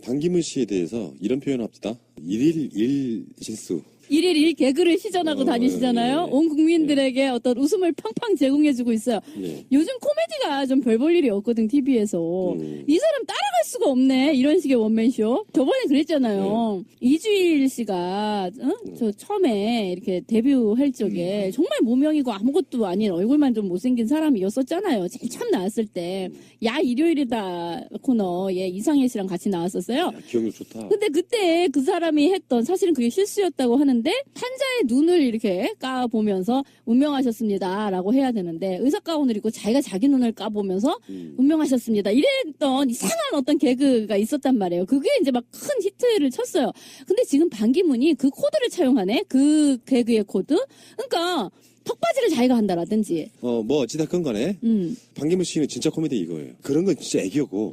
반기문 씨에 대해서 이런 표현을 합시다. 일일 일실수. 일일 일 개그를 시전하고 다니시잖아요. 예. 온 국민들에게 어떤 웃음을 팡팡 제공해주고 있어요. 예. 요즘 코미디가 좀 별 볼 일이 없거든, TV에서. 이 사람 따라갈 수가 없네. 이런 식의 원맨쇼. 저번에 그랬잖아요. 이주일 씨가, 저 처음에 이렇게 데뷔할 적에 정말 무명이고 아무것도 아닌 얼굴만 좀 못생긴 사람이었었잖아요. 제일 처음 나왔을 때. 야, 일요일이다 코너에 이상해 씨랑 같이 나왔었어요. 야, 기억력 좋다. 근데 그때 그 사람이 했던, 사실은 그게 실수였다고 하는데 환자의 눈을 이렇게 까보면서 운명하셨습니다 라고 해야 되는데 의사 가운을 입고 자기가 자기 눈을 까보면서 운명하셨습니다 이랬던 이상한 어떤 개그가 있었단 말이에요. 그게 이제 막 큰 히트를 쳤어요. 근데 지금 반기문이 그 코드를 차용하네. 그 개그의 코드. 그러니까 턱받이를 자기가 한다라든지. 뭐 어찌됐건 간에 반기문 씨는 진짜 코미디 이거예요. 그런 건 진짜 애기였고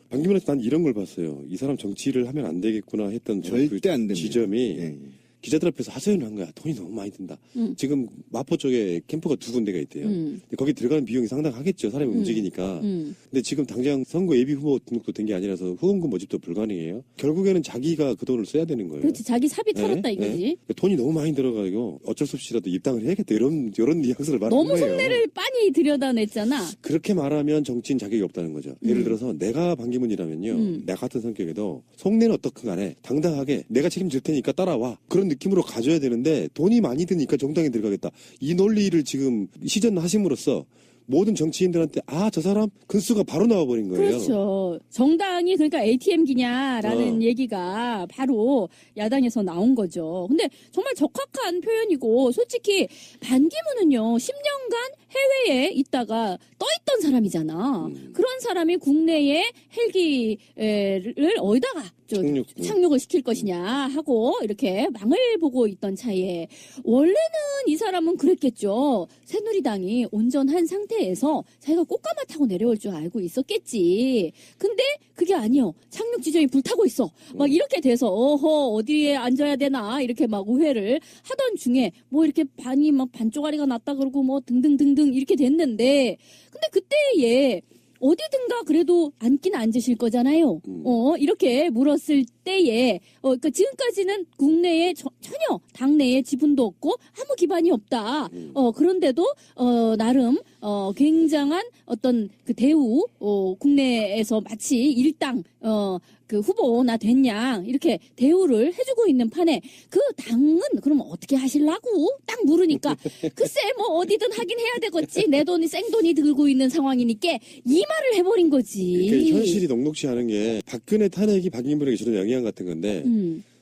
반기문한테 난 이런 걸 봤어요. 이 사람 정치를 하면 안 되겠구나 했던 절대 안 됩니다. 지점이 예. 기자들 앞에서 하소연을 한 거야. 돈이 너무 많이 든다. 지금 마포 쪽에 캠프가 2군데가 있대요. 근데 거기 들어가는 비용이 상당하겠죠. 사람이 움직이니까. 근데 지금 당장 선거 예비 후보 등록도 된 게 아니라서 후원금 모집도 불가능해요. 결국에는 자기가 그 돈을 써야 되는 거예요. 그렇지. 자기 사비 털었다 이거지. 네. 돈이 너무 많이 들어가고 어쩔 수 없이라도 입당을 해야겠다. 이런 뉘앙스를 말하는 너무 거예요. 속내를 빤히 들여다냈잖아. 그렇게 말하면 정치인 자격이 없다는 거죠. 예를 들어서 내가 반기문이라면요. 나 같은 성격에도 속내는 어떻든 간에 당당하게 내가 책임질 테니까 따라와. 그런 느낌으로 가져야 되는데 돈이 많이 드니까 정당에 들어가겠다. 이 논리를 지금 시전하심으로써 모든 정치인들한테 저 사람 근수가 바로 나와버린 거예요. 그렇죠. 정당이 그러니까 ATM기냐라는 얘기가 바로 야당에서 나온 거죠. 근데 정말 적합한 표현이고 솔직히 반기문은요 10년간 해외에 있다가 떠있던 사람이잖아. 그런 사람이 국내에 헬기를 어디다가 착륙을 시킬 것이냐 하고 이렇게 망을 보고 있던 차에 원래는 이 사람은 그랬겠죠. 새누리당이 온전한 상태에서 자기가 꽃가마 타고 내려올 줄 알고 있었겠지. 근데 그게 아니요. 착륙 지점이 불타고 있어. 막 이렇게 돼서 어디에 앉아야 되나 이렇게 막 오해를 하던 중에 뭐 이렇게 반이 막 반쪽아리가 났다 그러고 뭐 등등등등 이렇게 됐는데 근데 그때에 어디든가 그래도 앉긴 앉으실 거잖아요. 이렇게 물었을 때에, 그러니까 지금까지는 국내에 전혀 당내에 지분도 없고 아무 기반이 없다. 그런데도, 나름, 굉장한 어떤 그 대우, 국내에서 마치 일당, 그 후보나 됐냐 이렇게 대우를 해주고 있는 판에 그 당은 그러면 어떻게 하실라고 딱 물으니까 글쎄 뭐 어디든 하긴 해야 되겠지 내 돈이 생돈이 들고 있는 상황이니까 이 말을 해버린 거지. 그러니까 현실이 녹록치 않은 게 박근혜 탄핵이 박인분에게 주는 영향 같은 건데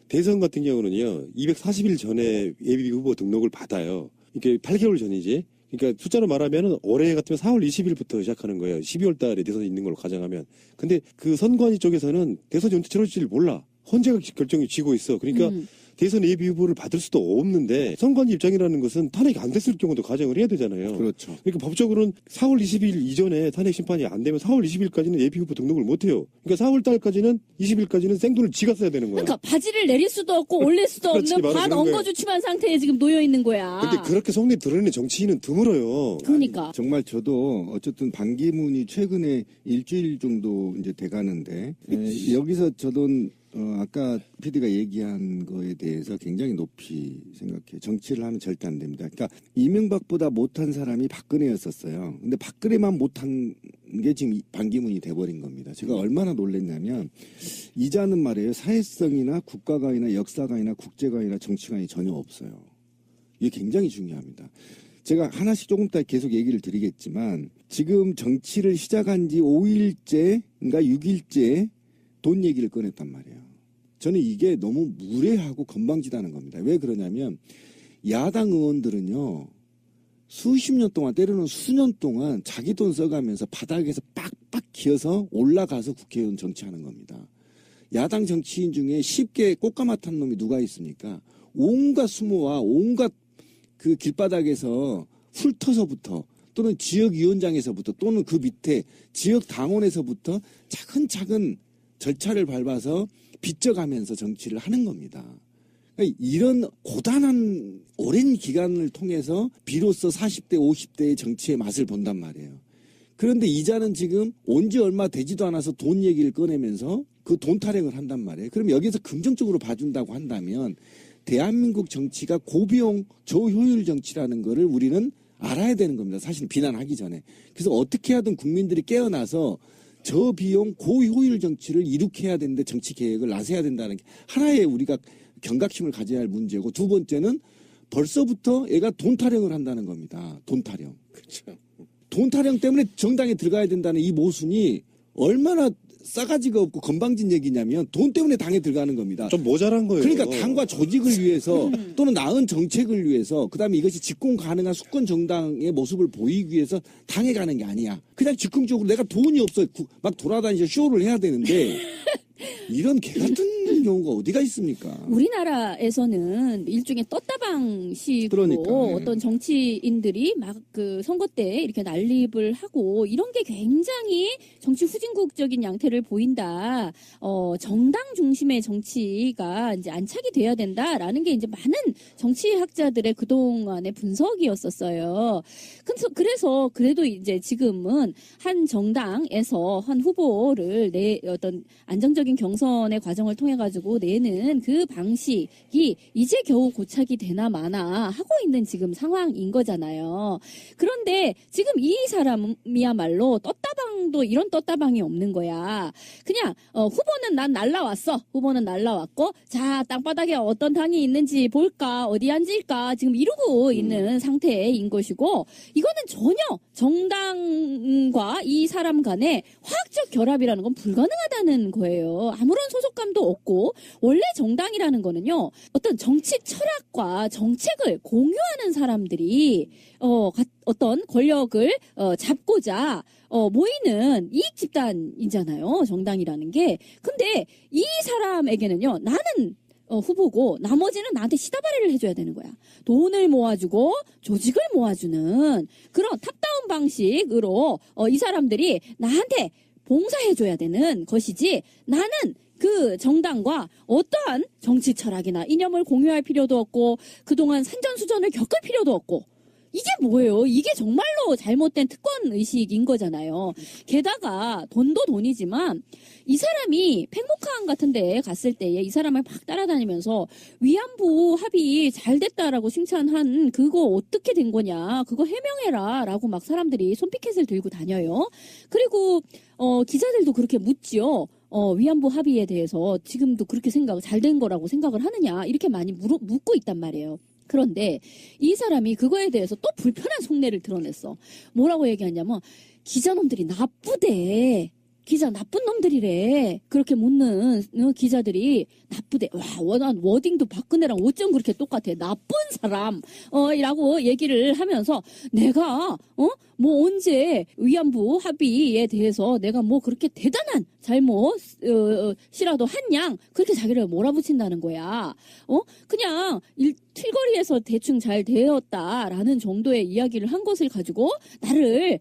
대선 같은 경우는요 240일 전에 예비 후보 등록을 받아요. 이게 8개월 전이지. 그러니까 숫자로 말하면 올해 같으면 4월 20일부터 시작하는 거예요. 12월 달에 대선이 있는 걸로 가정하면. 근데 그 선관위 쪽에서는 대선이 언제 치러질지 몰라. 헌재가 결정이 쥐고 있어. 그러니까 대선 예비 후보를 받을 수도 없는데 선관위 입장이라는 것은 탄핵이 안 됐을 경우도 가정을 해야 되잖아요. 그렇죠. 그러니까 법적으로는 4월 20일 이전에 탄핵 심판이 안 되면 4월 20일까지는 예비 후보 등록을 못 해요. 그러니까 4월 달까지는 20일까지는 생돈을 지가 써야 되는 거야. 그러니까 바지를 내릴 수도 없고 올릴 수도 그렇지, 없는 바로 반 그런 거예요. 엉거주춤한 상태에 지금 놓여 있는 거야. 근데 그렇게 속내 드러내는 정치인은 드물어요. 그러니까 정말 저도 어쨌든 반기문이 최근에 일주일 정도 이제 돼가는데 여기서 저도 아까 PD가 얘기한 거에 대해서 굉장히 높이 생각해요. 정치를 하면 절대 안 됩니다. 그러니까 이명박보다 못한 사람이 박근혜였었어요. 근데 박근혜만 못한 게 지금 반기문이 돼버린 겁니다. 제가 얼마나 놀랐냐면 이자는 말이에요. 사회성이나 국가관이나 역사관이나 국제관이나 정치관이 전혀 없어요. 이게 굉장히 중요합니다. 제가 하나씩 조금 이따 계속 얘기를 드리겠지만 지금 정치를 시작한 지 5일째인가 6일째 돈 얘기를 꺼냈단 말이에요. 저는 이게 너무 무례하고 건방지다는 겁니다. 왜 그러냐면 야당 의원들은요. 수십 년 동안 때로는 수년 동안 자기 돈 써가면서 바닥에서 빡빡 기어서 올라가서 국회의원 정치하는 겁니다. 야당 정치인 중에 쉽게 꽃가마 탄 놈이 누가 있습니까? 온갖 수모와 온갖 그 길바닥에서 훑어서부터 또는 지역위원장에서부터 또는 그 밑에 지역 당원에서부터 차근차근 절차를 밟아서 빚져가면서 정치를 하는 겁니다. 그러니까 이런 고단한 오랜 기간을 통해서 비로소 40대, 50대의 정치의 맛을 본단 말이에요. 그런데 이자는 지금 온 지 얼마 되지도 않아서 돈 얘기를 꺼내면서 그 돈 타령을 한단 말이에요. 그럼 여기서 긍정적으로 봐준다고 한다면 대한민국 정치가 고비용 저효율 정치라는 거를 우리는 알아야 되는 겁니다. 사실 비난하기 전에. 그래서 어떻게 하든 국민들이 깨어나서 저비용 고효율 정치를 이룩해야 되는데 정치 계획을 나서야 된다는 게 하나의 우리가 경각심을 가져야 할 문제고, 두 번째는 벌써부터 얘가 돈 타령을 한다는 겁니다. 돈 타령. 그렇죠. 돈 타령 때문에 정당에 들어가야 된다는 이 모순이 얼마나 싸가지가 없고 건방진 얘기냐면 돈 때문에 당에 들어가는 겁니다. 좀 모자란 거예요. 그러니까 당과 조직을 위해서 또는 나은 정책을 위해서, 그다음에 이것이 집권 가능한 수권 정당의 모습을 보이기 위해서 당에 가는 게 아니야. 그냥 즉흥적으로 내가 돈이 없어 막 돌아다니서 쇼를 해야 되는데 이런 개 같은 경우가 어디가 있습니까? 우리나라에서는 일종의 떴다방식으로 그러니까, 예. 어떤 정치인들이 막 그 선거 때 이렇게 난립을 하고 이런 게 굉장히 정치 후진국적인 양태를 보인다. 정당 중심의 정치가 이제 안착이 돼야 된다라는 게 이제 많은 정치학자들의 그동안의 분석이었었어요. 그래서 그래도 이제 지금은 한 정당에서 한 후보를 어떤 안정적인 경선의 과정을 통해 가지고 내는 그 방식이 이제 겨우 고착이 되나 마나 하고 있는 지금 상황인 거잖아요. 그런데 지금 이 사람이야말로 떴다방도 이런 떴다방이 없는 거야. 그냥 후보는 난 날라왔어. 후보는 날라왔고, 자, 땅바닥에 어떤 당이 있는지 볼까, 어디 앉을까 지금 이러고 있는 상태인 것이고, 이거는 전혀 정당과 이 사람 간의 화학적 결합이라는 건 불가능하다는 거예요. 아무런 소속감도 없고, 원래 정당이라는 거는요, 어떤 정치 철학과 정책을 공유하는 사람들이 어떤 권력을 잡고자 모이는 이익 집단이잖아요. 정당이라는 게. 근데 이 사람에게는요, 나는 후보고 나머지는 나한테 시다바리를 해줘야 되는 거야. 돈을 모아주고 조직을 모아주는 그런 탑다운 방식으로 이 사람들이 나한테 봉사해줘야 되는 것이지, 나는 그 정당과 어떠한 정치 철학이나 이념을 공유할 필요도 없고 그동안 산전수전을 겪을 필요도 없고, 이게 뭐예요? 이게 정말로 잘못된 특권 의식인 거잖아요. 게다가 돈도 돈이지만 이 사람이 팽목항 같은 데 갔을 때에 이 사람을 막 따라다니면서 위안부 합의 잘 됐다라고 칭찬한 그거 어떻게 된 거냐, 그거 해명해라 라고 막 사람들이 손피켓을 들고 다녀요. 그리고 기자들도 그렇게 묻지요. 위안부 합의에 대해서 지금도 그렇게 잘 된 거라고 생각을 하느냐, 이렇게 많이 묻고 있단 말이에요. 그런데 이 사람이 그거에 대해서 또 불편한 속내를 드러냈어. 뭐라고 얘기하냐면, 기자놈들이 나쁘대. 기자 나쁜 놈들이래. 그렇게 묻는 기자들이 나쁘대. 와, 난 워딩도 박근혜랑 어쩜 그렇게 똑같아. 나쁜 사람. 라고 얘기를 하면서, 내가 뭐 언제 위안부 합의에 대해서 내가 뭐 그렇게 대단한 잘못이라도 한 양 그렇게 자기를 몰아붙인다는 거야. 그냥 틀거리에서 대충 잘 되었다라는 정도의 이야기를 한 것을 가지고 나를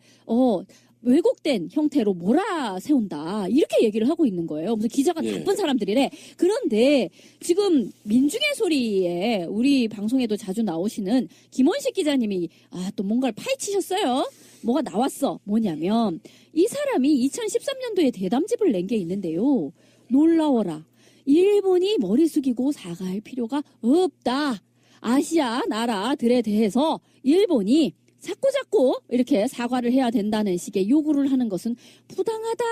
왜곡된 형태로 몰아세운다, 이렇게 얘기를 하고 있는 거예요. 무슨 기자가 예. 나쁜 사람들이래. 그런데 지금 민중의 소리에 우리 방송에도 자주 나오시는 김원식 기자님이 또 뭔가를 파헤치셨어요. 뭐가 나왔어. 뭐냐면 이 사람이 2013년도에 대담집을 낸 게 있는데요. 놀라워라. 일본이 머리 숙이고 사과할 필요가 없다. 아시아 나라들에 대해서 일본이 자꾸 이렇게 사과를 해야 된다는 식의 요구를 하는 것은 부당하다.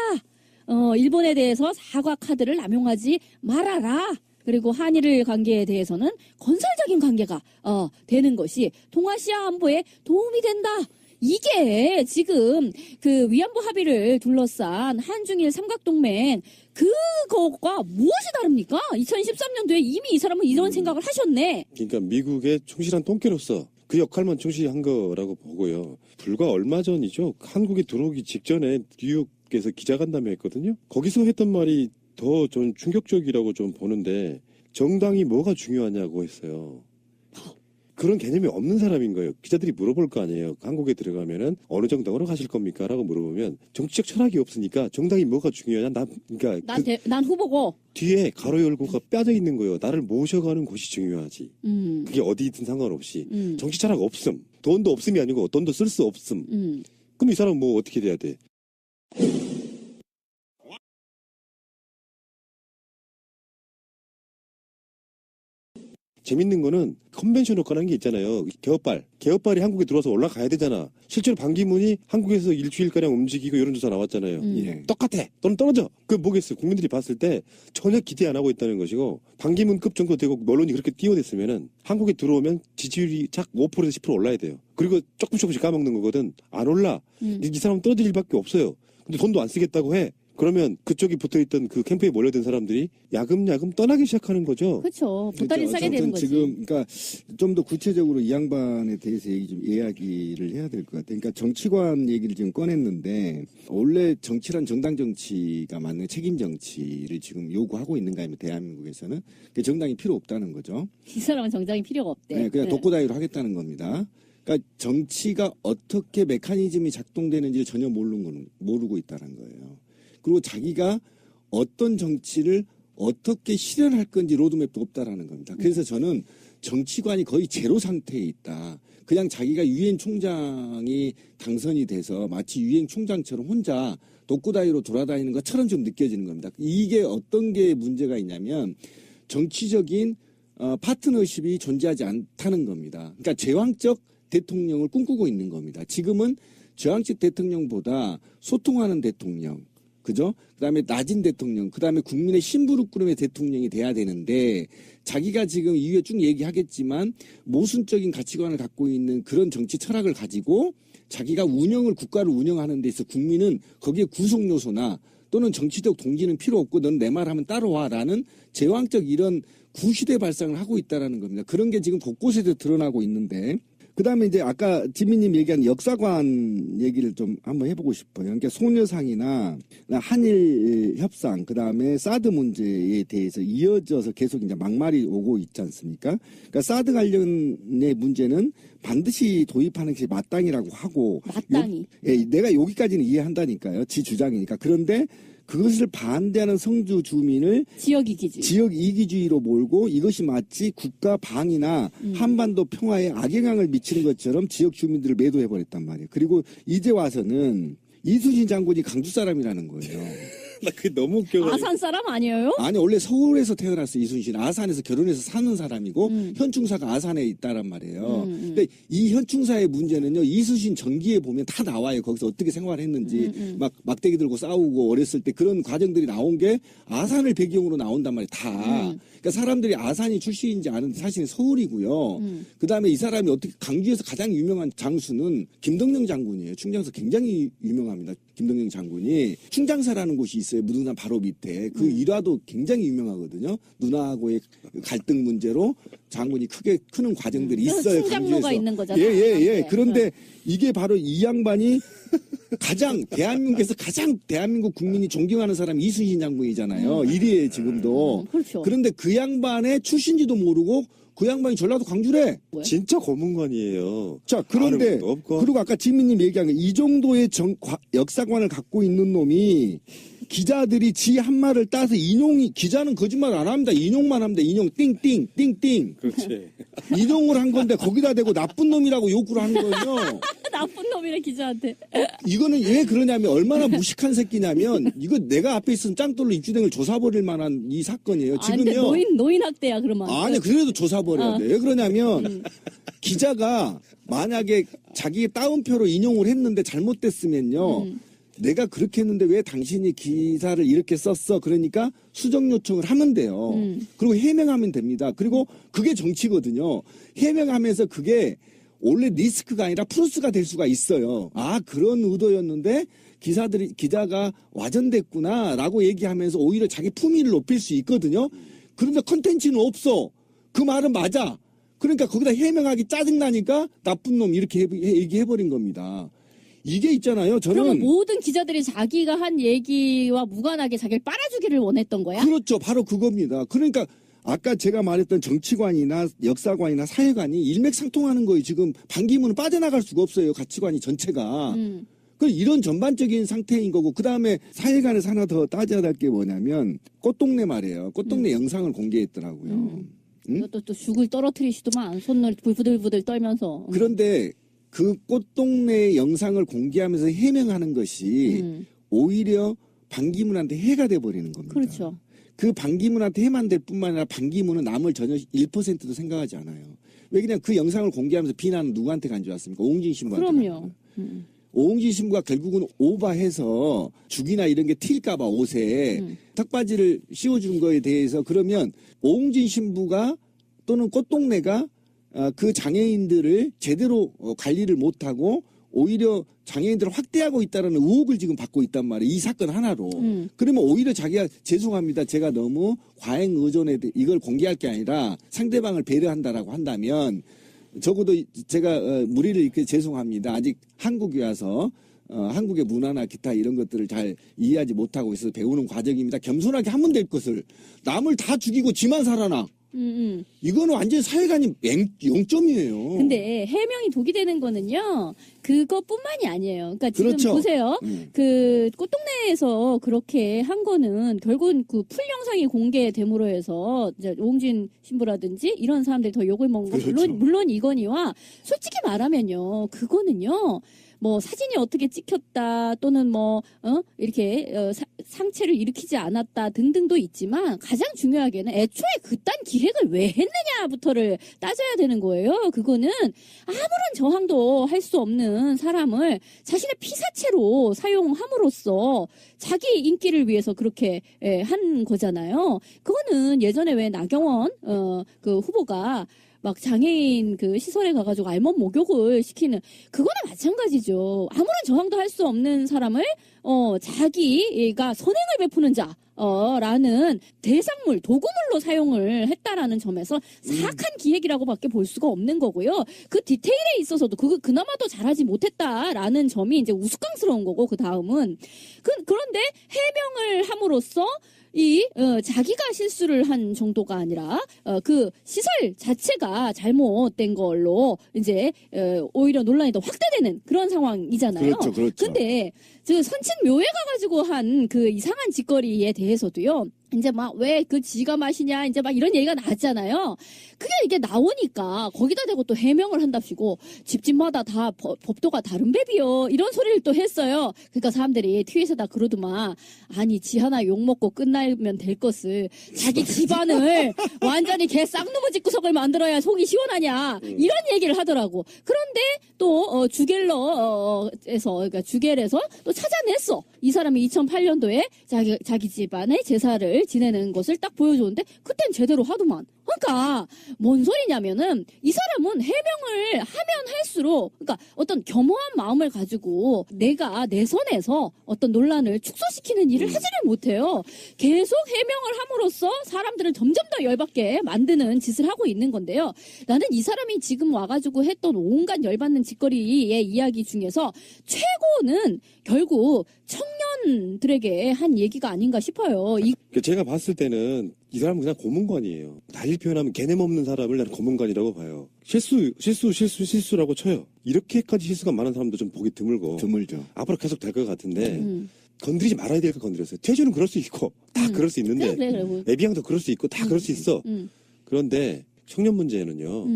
일본에 대해서 사과 카드를 남용하지 말아라. 그리고 한일 관계에 대해서는 건설적인 관계가 되는 것이 동아시아 안보에 도움이 된다. 이게 지금 그 위안부 합의를 둘러싼 한중일 삼각동맹 그거가 무엇이 다릅니까? 2013년도에 이미 이 사람은 이런 생각을 하셨네. 그러니까 미국의 충실한 똥개로서 그 역할만 충실히 한 거라고 보고요. 불과 얼마 전이죠. 한국에 들어오기 직전에 뉴욕에서 기자간담회 했거든요. 거기서 했던 말이 더 좀 충격적이라고 좀 보는데, 정당이 뭐가 중요하냐고 했어요. 그런 개념이 없는 사람인 거예요. 기자들이 물어볼 거 아니에요. 한국에 들어가면은 어느 정당으로 가실 겁니까? 라고 물어보면 정치적 철학이 없으니까 정당이 뭐가 중요하냐? 그러니까 난 후보고. 뒤에 가로 열고가 빠져 있는 거예요. 나를 모셔가는 곳이 중요하지. 그게 어디든 상관없이. 정치 철학 없음. 돈도 없음이 아니고 돈도 쓸 수 없음. 그럼 이 사람 뭐 어떻게 돼야 돼? 재밌는 거는 컨벤셔널 거라는 게 있잖아요. 개업발이 한국에 들어와서 올라가야 되잖아. 실제로 반기문이 한국에서 일주일가량 움직이고 여론조사 나왔잖아요. 예. 똑같아. 또는 떨어져. 그 뭐겠어요. 국민들이 봤을 때 전혀 기대 안 하고 있다는 것이고, 반기문급 정도 되고 언론이 그렇게 띄워댔으면은 한국에 들어오면 지지율이 작 5%에서 10% 올라야 돼요. 그리고 조금씩 까먹는 거거든. 안 올라. 이 사람은 떨어질 일밖에 없어요. 근데 돈도 안 쓰겠다고 해. 그러면 그쪽이 붙어있던 그 캠프에 몰려든 사람들이 야금야금 떠나기 시작하는 거죠. 그렇죠. 보따리 싸게 되는 거지. 지금 그러니까 좀 더 구체적으로 이 양반에 대해서 이야기를 해야 될 것 같아요. 그러니까 정치관 얘기를 지금 꺼냈는데, 원래 정치란 정당 정치가 맞는 책임 정치를 지금 요구하고 있는가 하면 대한민국에서는 그 정당이 필요 없다는 거죠. 이 사람은 정당이 필요가 없대. 네, 그냥 독고다이로 하겠다는 겁니다. 그러니까 정치가 어떻게 메커니즘이 작동되는지를 전혀 모르고 있다는 거예요. 그리고 자기가 어떤 정치를 어떻게 실현할 건지 로드맵도 없다라는 겁니다. 그래서 저는 정치관이 거의 제로 상태에 있다. 그냥 자기가 유엔 총장이 당선이 돼서 마치 유엔 총장처럼 혼자 독고다이로 돌아다니는 것처럼 좀 느껴지는 겁니다. 이게 어떤 게 문제가 있냐면 정치적인 파트너십이 존재하지 않다는 겁니다. 그러니까 제왕적 대통령을 꿈꾸고 있는 겁니다. 지금은 제왕적 대통령보다 소통하는 대통령, 그죠? 그 다음에 낮은 대통령, 그 다음에 국민의 심부름꾼의 대통령이 돼야 되는데, 자기가 지금 이후에 쭉 얘기하겠지만 모순적인 가치관을 갖고 있는 그런 정치 철학을 가지고 자기가 국가를 운영하는 데 있어 국민은 거기에 구성 요소나 또는 정치적 동기는 필요 없고 넌 내 말하면 따라와라는 제왕적 이런 구시대 발상을 하고 있다라는 겁니다. 그런 게 지금 곳곳에서 드러나고 있는데, 그 다음에 이제 아까 지민님 얘기한 역사관 얘기를 좀 한번 해보고 싶어요. 그러니까 소녀상이나 한일 협상, 그 다음에 사드 문제에 대해서 이어져서 계속 이제 막말이 오고 있지 않습니까? 그러니까 사드 관련의 문제는 반드시 도입하는 것이 마땅이라고 하고. 마땅히. 내가 여기까지는 이해한다니까요. 지 주장이니까. 그런데 그것을 반대하는 성주 주민을 지역 이기주의로 몰고 이것이 마치 국가 방위나 한반도 평화에 악영향을 미치는 것처럼 지역 주민들을 매도해버렸단 말이에요. 그리고 이제 와서는 이순신 장군이 강주 사람이라는 거예요. 나 그게 너무 웃겨. 아산 사람 아니에요? 아니, 원래 서울에서 태어났어, 이순신. 아산에서 결혼해서 사는 사람이고, 현충사가 아산에 있다란 말이에요. 근데 이 현충사의 문제는요, 이순신 전기에 보면 다 나와요. 거기서 어떻게 생활했는지, 막대기 들고 싸우고 어렸을 때 그런 과정들이 나온 게 아산을 배경으로 나온단 말이에요, 다. 그러니까 사람들이 아산이 출신인지 아는데 사실은 서울이고요. 그 다음에 이 사람이 어떻게 강주에서 가장 유명한 장수는 김덕령 장군이에요. 충장사 굉장히 유명합니다. 김덕령 장군이 충장사라는 곳이 있어요. 무등산 바로 밑에. 그 일화도 굉장히 유명하거든요. 누나하고의 갈등 문제로 장군이 크게 크는 과정들이 있어요. 충장로가 있는 거잖아요. 예. 그런데 이게 바로 이 양반이 대한민국에서 가장 대한민국 국민이 존경하는 사람이 이순신 장군이잖아요. 1위에 지금도. 그렇죠. 그런데 그 양반의 출신지도 모르고 그 양반이 전라도 광주래. 진짜 고문관이에요. 자, 그런데 그리고 아까 지민님 얘기한 게 이 정도의 역사관을 갖고 있는 놈이 기자들이 지 한 말을 따서 기자는 거짓말 안 합니다. 인용만 합니다. 인용 띵띵. 그렇지. 인용을 한 건데 거기다 대고 나쁜 놈이라고 욕을 하는 거예요. 나쁜 놈이래 기자한테. 이거는 왜 그러냐면 얼마나 무식한 새끼냐면 이거 내가 앞에 있으면 짱돌로 입주댕을 조사버릴 만한 이 사건이에요. 지금요. 노인 학대야 그러면. 아니 그래도 조사버려야 돼. 왜 그러냐면 기자가 만약에 자기 따옴표로 인용을 했는데 잘못됐으면요. 내가 그렇게 했는데 왜 당신이 기사를 이렇게 썼어? 그러니까 수정 요청을 하면 돼요. 그리고 해명하면 됩니다. 그리고 그게 정치거든요. 해명하면서 그게 원래 리스크가 아니라 플러스가 될 수가 있어요. 아, 그런 의도였는데 기자가 와전됐구나라고 얘기하면서 오히려 자기 품위를 높일 수 있거든요. 그런데 컨텐츠는 없어. 그 말은 맞아. 그러니까 거기다 해명하기 짜증나니까 나쁜 놈 이렇게 얘기해버린 겁니다. 이게 있잖아요. 저는 그러면 모든 기자들이 자기가 한 얘기와 무관하게 자기를 빨아주기를 원했던 거야? 그렇죠. 바로 그겁니다. 그러니까 아까 제가 말했던 정치관이나 역사관이나 사회관이 일맥상통하는 거예요. 지금 반기문은 빠져나갈 수가 없어요. 가치관이 전체가. 이런 전반적인 상태인 거고, 그 다음에 사회관에서 하나 더 따져야 될 게 뭐냐면 꽃동네 말이에요. 꽃동네 영상을 공개했더라고요. 이것도 또 죽을 떨어뜨리시더만 손을 부들부들 떨면서. 그런데 그 꽃동네 영상을 공개하면서 해명하는 것이 오히려 반기문한테 해가 돼버리는 겁니다. 그렇죠. 그 반기문한테 해만 될 뿐만 아니라 반기문은 남을 전혀 1%도 생각하지 않아요. 왜 그냥 그 영상을 공개하면서 비난은 누구한테 간주왔습니까? 오홍진 신부한테. 그럼요. 오홍진 신부가 결국은 오바해서 죽이나 이런 게 튈까봐 옷에 턱바지를 씌워준 거에 대해서 그러면 오홍진 신부가 또는 꽃동네가 그 장애인들을 제대로 관리를 못하고 오히려 장애인들을 확대하고 있다는 의혹을 지금 받고 있단 말이에요. 이 사건 하나로. 그러면 오히려 자기가 죄송합니다. 제가 너무 과잉 의존에 이걸 공개할 게 아니라 상대방을 배려한다라고 한다면 적어도 제가 무리를 이렇게 죄송합니다. 아직 한국에 와서 한국의 문화나 기타 이런 것들을 잘 이해하지 못하고 있어서 배우는 과정입니다. 겸손하게 하면 될 것을 남을 다 죽이고 지만 살아나. 이거는 완전 사회관이 0점이에요. 근데 해명이 독이 되는 거는요, 그것뿐만이 아니에요. 그러니까 지금 그렇죠. 보세요. 그 꽃동네에서 그렇게 한 거는 결국은 그 풀 영상이 공개됨으로 해서 이제 오홍진 신부라든지 이런 사람들이 더 욕을 먹은 거 그렇죠. 물론 이거니와 솔직히 말하면요, 그거는요. 뭐 사진이 어떻게 찍혔다 또는 뭐 이렇게 상체를 일으키지 않았다 등등도 있지만 가장 중요하게는 애초에 그딴 기획을 왜 했느냐부터를 따져야 되는 거예요. 그거는 아무런 저항도 할 수 없는 사람을 자신의 피사체로 사용함으로써 자기 인기를 위해서 그렇게 한 거잖아요. 그거는 예전에 왜 나경원 그 후보가 막 장애인 그 시설에 가가지고 알몸 목욕을 시키는 그거나 마찬가지죠. 아무런 저항도 할 수 없는 사람을 자기가 선행을 베푸는 자 라는 대상물, 도구물로 사용을 했다라는 점에서 사악한 기획이라고밖에 볼 수가 없는 거고요. 그 디테일에 있어서도 그나마도 잘하지 못했다라는 점이 이제 우스꽝스러운 거고 그 다음은 그런데 해명을 함으로써 자기가 실수를 한 정도가 아니라, 그 시설 자체가 잘못된 걸로, 이제, 오히려 논란이 더 확대되는 그런 상황이잖아요. 그렇죠, 그렇죠. 근데, 선친묘에 가가지고 한 그 이상한 짓거리에 대해서도요, 이제 막 왜 그 지가 마시냐, 이제 막 이런 얘기가 나왔잖아요. 그게 이게 나오니까 거기다 대고 또 해명을 한답시고 집집마다 다 법도가 다른 뱀이요. 이런 소리를 또 했어요. 그러니까 사람들이 트윗에다 그러더만 아니 지 하나 욕먹고 끝나면 될 것을 자기 집안을 완전히 개 쌍놈의 집구석을 만들어야 속이 시원하냐 이런 얘기를 하더라고. 그런데 또 주겔러에서 그러니까 주겔에서 또 찾아냈어. 이 사람이 2008년도에 자기 집안의 제사를 지내는 것을 딱 보여줬는데 그땐 제대로 하더만. 그러니까 뭔 소리냐면은 이 사람은 해명을 하면 할수록 그러니까 어떤 겸허한 마음을 가지고 내가 내 선에서 어떤 논란을 축소시키는 일을 하지를 못해요. 계속 해명을 함으로써 사람들을 점점 더 열받게 만드는 짓을 하고 있는 건데요. 나는 이 사람이 지금 와가지고 했던 온갖 열받는 짓거리의 이야기 중에서 최고는 결국 청년들에게 한 얘기가 아닌가 싶어요. 제가 봤을 때는 이 사람은 그냥 고문관이에요. 달리 표현하면 개념 없는 사람을 나는 고문관이라고 봐요. 실수라고 쳐요. 이렇게까지 실수가 많은 사람도 좀 보기 드물죠. 앞으로 계속 될 것 같은데 건드리지 말아야 될 거 건드렸어요. 태주는 그럴 수 있고 다 그럴 수 있는데 그래. 애비양도 그럴 수 있고 다 그럴 수 있어. 그런데 청년 문제는요.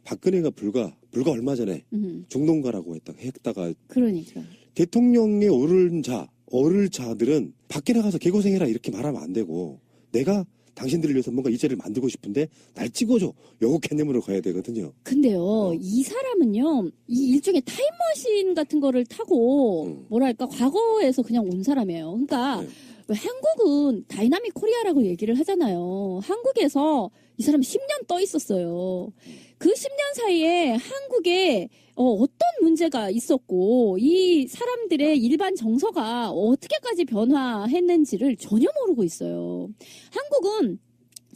박근혜가 불과 얼마 전에 중농가라고 했다가 그러니까 대통령에 오를 자들은 밖에 나가서 개고생해라 이렇게 말하면 안 되고 내가 당신들을 위해서 뭔가 이 자리를 만들고 싶은데 날 찍어줘. 요거 개념으로 가야 되거든요. 근데요, 이 사람은요, 이 일종의 타임머신 같은 거를 타고, 뭐랄까, 과거에서 그냥 온 사람이에요. 그러니까, 왜 한국은 다이나믹 코리아라고 얘기를 하잖아요. 한국에서 이 사람 10년 떠 있었어요. 그 10년 사이에 한국에 어떤 문제가 있었고 이 사람들의 일반 정서가 어떻게까지 변화했는지를 전혀 모르고 있어요. 한국은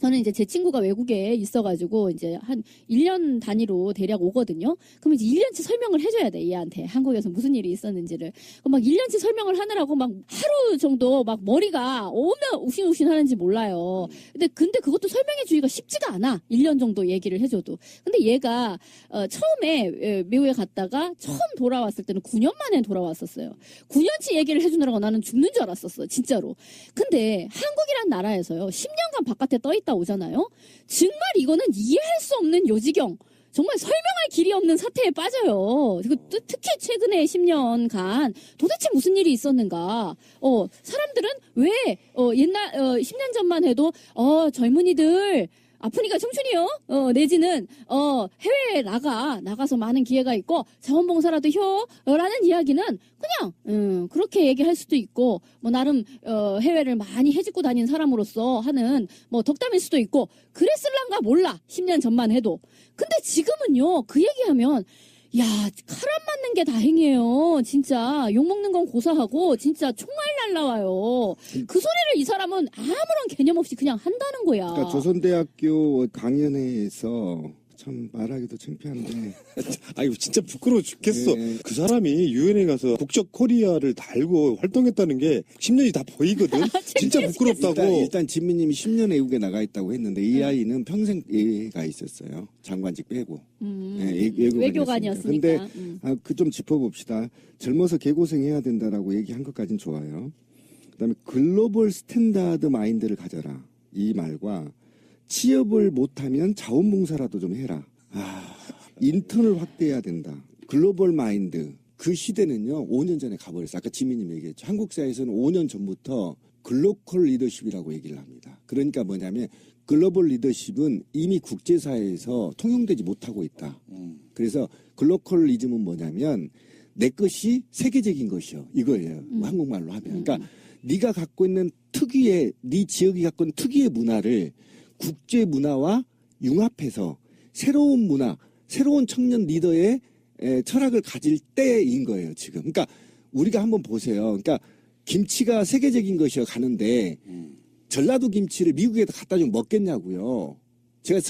저는 이제 제 친구가 외국에 있어가지고 이제 한 1년 단위로 대략 오거든요. 그럼 이제 1년치 설명을 해줘야 돼, 얘한테. 한국에서 무슨 일이 있었는지를. 막 1년치 설명을 하느라고 막 하루 정도 막 머리가 오면 욱신욱신 하는지 몰라요. 근데 그것도 설명해주기가 쉽지가 않아. 1년 정도 얘기를 해줘도. 근데 얘가, 처음에 미국에 갔다가 처음 돌아왔을 때는 9년 만에 돌아왔었어요. 9년치 얘기를 해주느라고 나는 죽는 줄 알았었어. 진짜로. 근데 한국이란 나라에서요. 10년간 바깥에 떠있다 오잖아요. 정말 이거는 이해할 수 없는 요지경. 정말 설명할 길이 없는 사태에 빠져요. 그리고 특히 최근에 10년간 도대체 무슨 일이 있었는가. 사람들은 왜, 10년 전만 해도, 젊은이들, 아프니까 청춘이요. 내지는 해외에 나가서 많은 기회가 있고 자원봉사라도 라는 이야기는 그냥 그렇게 얘기할 수도 있고 뭐 나름 해외를 많이 해집고 다닌 사람으로서 하는 뭐 덕담일 수도 있고 그랬을란가 몰라. 10년 전만 해도. 근데 지금은요. 그 얘기하면 야, 칼 안 맞는 게 다행이에요. 진짜 욕먹는 건 고사하고 진짜 총알 날라와요. 그 소리를 이 사람은 아무런 개념 없이 그냥 한다는 거야. 그러니까 조선대학교 강연회에서 참 말하기도 창피한데. 아이고 진짜 부끄러워 죽겠어. 네. 그 사람이 유엔에 가서 국적 코리아를 달고 활동했다는 게 10년이 다 보이거든. 진짜 부끄럽다고. 일단 진미님이 10년 외국에 나가 있다고 했는데 이 아이는 평생 외가 있었어요. 장관직 빼고. 네, 외교관이었으니까. 근데 그 좀 짚어봅시다. 젊어서 개고생해야 된다라고 얘기한 것까진 좋아요. 그다음에 글로벌 스탠다드 마인드를 가져라. 이 말과 취업을 못하면 자원봉사라도 좀 해라. 인턴을 확대해야 된다. 글로벌 마인드. 그 시대는요. 5년 전에 가버렸어요. 아까 지민님 얘기했죠. 한국 사회에서는 5년 전부터 글로컬 리더십이라고 얘기를 합니다. 그러니까 뭐냐면 글로벌 리더십은 이미 국제사회에서 통용되지 못하고 있다. 그래서 글로컬리즘은 뭐냐면 내 것이 세계적인 것이요. 이거예요. 한국말로 하면. 그러니까 네가 갖고 있는 특유의 네 지역이 갖고 있는 특유의 문화를 국제 문화와 융합해서 새로운 문화, 새로운 청년 리더의 철학을 가질 때인 거예요, 지금. 그러니까 우리가 한번 보세요. 그러니까 김치가 세계적인 것이어 가는데 전라도 김치를 미국에다 갖다 주면 먹겠냐고요. 제가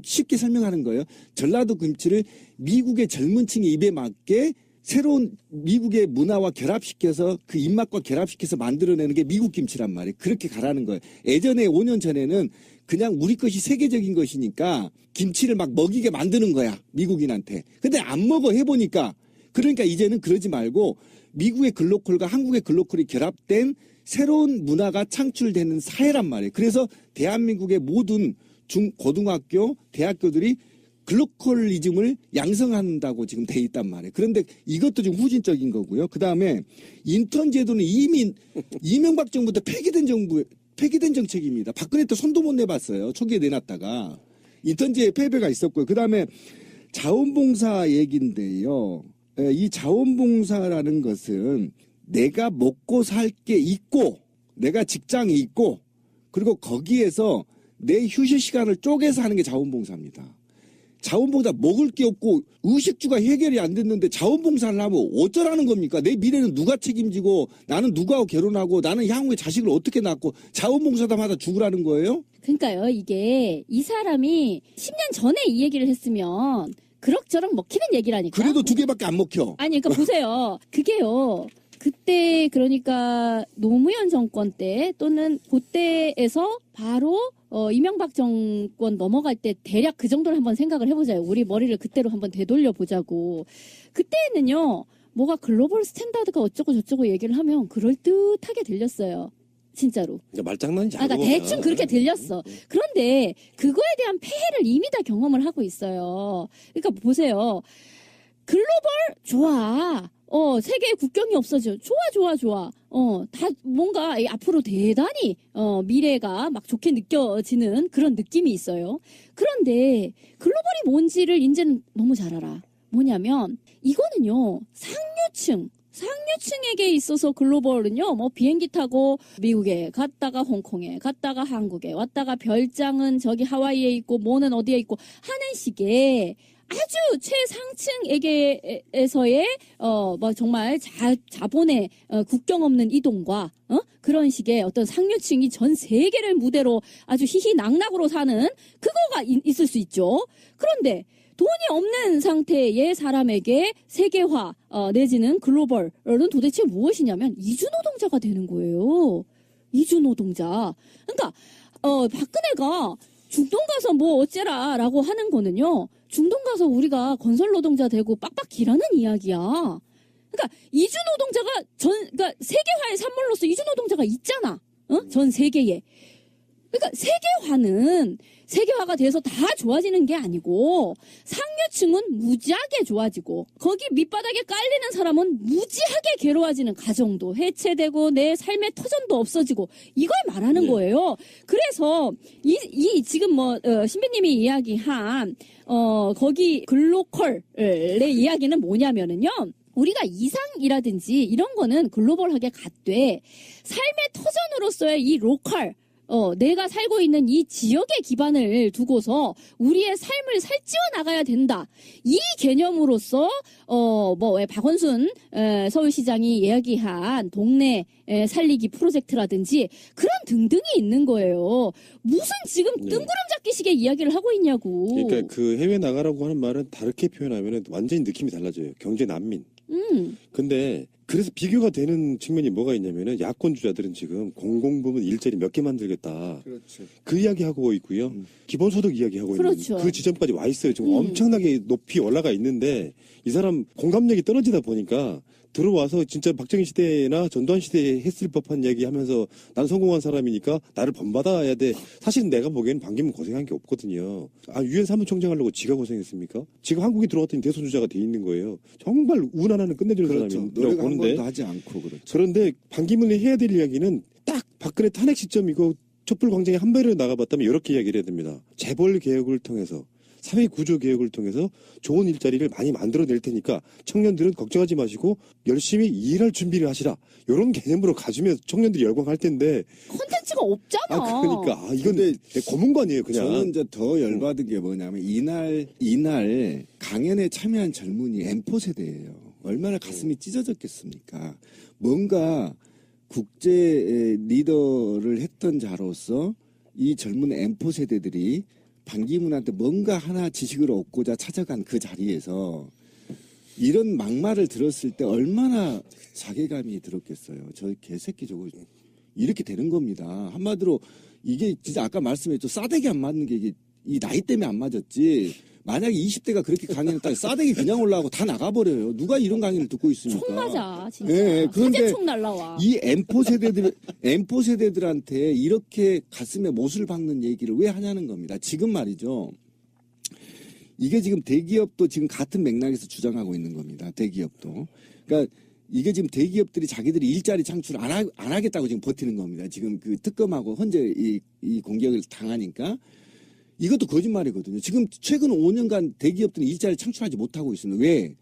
쉽게 설명하는 거예요. 전라도 김치를 미국의 젊은 층의 입에 맞게 새로운 미국의 문화와 결합시켜서 그 입맛과 결합시켜서 만들어내는 게 미국 김치란 말이에요. 그렇게 가라는 거예요. 예전에 5년 전에는 그냥 우리 것이 세계적인 것이니까 김치를 막 먹이게 만드는 거야. 미국인한테. 근데 안 먹어 해보니까. 그러니까 이제는 그러지 말고 미국의 글로컬과 한국의 글로컬이 결합된 새로운 문화가 창출되는 사회란 말이에요. 그래서 대한민국의 모든 고등학교, 대학교들이 글로컬리즘을 양성한다고 지금 돼 있단 말이에요. 그런데 이것도 좀 후진적인 거고요. 그 다음에 인턴 제도는 이미 이명박 정부 때 폐기된 정책입니다. 박근혜 때 손도 못 내봤어요. 초기에 내놨다가. 인턴제에 패배가 있었고요. 그 다음에 자원봉사 얘기인데요. 이 자원봉사라는 것은 내가 먹고 살 게 있고 내가 직장이 있고 그리고 거기에서 내 휴식 시간을 쪼개서 하는 게 자원봉사입니다. 자원봉사 먹을 게 없고 의식주가 해결이 안 됐는데 자원봉사를 하면 어쩌라는 겁니까? 내 미래는 누가 책임지고 나는 누구하고 결혼하고 나는 향후에 자식을 어떻게 낳고 자원봉사담하다 죽으라는 거예요? 그러니까요. 이게 이 사람이 10년 전에 이 얘기를 했으면 그럭저럭 먹히는 얘기라니까. 그래도 2개밖에 안 먹혀. 아니 그러니까 보세요. 그게요. 그때 그러니까 노무현 정권 때 또는 그때에서 바로 이명박 정권 넘어갈 때 대략 그 정도를 한번 생각을 해보자요. 우리 머리를 그때로 한번 되돌려 보자고. 그때는요. 뭐가 글로벌 스탠다드가 어쩌고 저쩌고 얘기를 하면 그럴듯하게 들렸어요. 진짜로. 그러니까 말장난이지 그러니까 대충 그렇게 들렸어. 그런데 그거에 대한 폐해를 이미 다 경험을 하고 있어요. 그러니까 보세요. 글로벌 좋아. 세계에 국경이 없어져. 좋아. 다 뭔가 앞으로 대단히 미래가 막 좋게 느껴지는 그런 느낌이 있어요. 그런데 글로벌이 뭔지를 이제는 너무 잘 알아. 뭐냐면 이거는요. 상류층에게 있어서 글로벌은요, 뭐 비행기 타고 미국에 갔다가 홍콩에 갔다가 한국에 왔다가 별장은 저기 하와이에 있고 뭐는 어디에 있고 하는 식의 아주 최상층에게에서의 뭐 정말 자본의 국경 없는 이동과 그런 식의 어떤 상류층이 전 세계를 무대로 아주 희희낙낙으로 사는 그거가 있을 수 있죠. 그런데 돈이 없는 상태의 사람에게 세계화 내지는 글로벌은 도대체 무엇이냐면 이주노동자가 되는 거예요. 이주노동자. 그러니까 박근혜가 중동 가서 뭐 어째라라고 하는 거는요. 중동 가서 우리가 건설 노동자 되고 빡빡 일하는 이야기야. 그러니까 이주노동자가 그러니까 세계화의 산물로서 이주노동자가 있잖아. 전 세계에. 그러니까 세계화가 돼서 다 좋아지는 게 아니고 상류층은 무지하게 좋아지고 거기 밑바닥에 깔리는 사람은 무지하게 괴로워지는 가정도 해체되고 내 삶의 터전도 없어지고 이걸 말하는 네. 거예요. 그래서 이 지금 신비님이 이야기한 거기 글로컬의 이야기는 뭐냐면은요. 우리가 이상이라든지 이런 거는 글로벌하게 갖되 삶의 터전으로서의 이 로컬 내가 살고 있는 이 지역의 기반을 두고서 우리의 삶을 살찌워 나가야 된다. 이 개념으로서 왜 박원순 서울시장이 이야기한 동네 살리기 프로젝트라든지 그런 등등이 있는 거예요. 무슨 지금 뜬구름 잡기식의 이야기를 하고 있냐고. 그러니까 그 해외 나가라고 하는 말은 다르게 표현하면 완전히 느낌이 달라져요. 경제 난민. 근데 그래서 비교가 되는 측면이 뭐가 있냐면은 야권 주자들은 지금 공공부문 일자리 몇 개 만들겠다. 그렇죠. 그 이야기 하고 있고요. 기본소득 이야기 하고 그렇죠. 있는 그 지점까지 와 있어요. 지금 엄청나게 높이 올라가 있는데 이 사람 공감력이 떨어지다 보니까 들어와서 진짜 박정희 시대나 전두환 시대에 했을 법한 얘기 하면서 난 성공한 사람이니까 나를 본받아야 돼. 사실은 내가 보기에는 반기문 고생한 게 없거든요. 유엔 사무총장 하려고 지가 고생했습니까? 지금 한국에 들어왔더니 대선주자가 돼 있는 거예요. 정말 운 하나는 끝내주는 그렇죠. 사람이라고 노래가 한 보는데 번도 하지 않고 그렇죠. 그런데 반기문이 해야 될 이야기는 딱 박근혜 탄핵 시점이고 촛불 광장에 한 발을 나가봤다면 이렇게 이야기를 해야 됩니다. 재벌 개혁을 통해서 사회 구조 개혁을 통해서 좋은 일자리를 많이 만들어낼 테니까 청년들은 걱정하지 마시고 열심히 일할 준비를 하시라. 이런 개념으로 가주면 청년들이 열광할 텐데. 콘텐츠가 없잖아. 그러니까 이건 내 고문관이에요 그냥. 저는 이제 더 열받은 게 뭐냐면 이날 강연에 참여한 젊은이 M4세대예요. 얼마나 가슴이 찢어졌겠습니까? 뭔가 국제 리더를 했던 자로서 이 젊은 M4세대들이 반기문한테 뭔가 하나 지식을 얻고자 찾아간 그 자리에서 이런 막말을 들었을 때 얼마나 자괴감이 들었겠어요. 저 개새끼 저거 이렇게 되는 겁니다. 한마디로 이게 진짜 아까 말씀했죠. 싸대기 안 맞는 게 이게 이 나이 때문에 안 맞았지. 만약에 20대가 그렇게 강의했다면 싸대기 그냥 올라가고 다 나가버려요. 누가 이런 강의를 듣고 있습니까? 총 맞아, 진짜. 네, 그런데 사제총 날라와. 이 M4 세대들한테 이렇게 가슴에 못을 박는 얘기를 왜 하냐는 겁니다. 지금 말이죠. 이게 지금 대기업도 지금 같은 맥락에서 주장하고 있는 겁니다. 대기업도. 그러니까 이게 지금 대기업들이 자기들이 일자리 창출 안 하겠다고 지금 버티는 겁니다. 지금 그 특검하고 헌재 이 공격을 당하니까. 이것도 거짓말이거든요. 지금 최근 5년간 대기업들은 일자리를 창출하지 못하고 있습니다. 왜?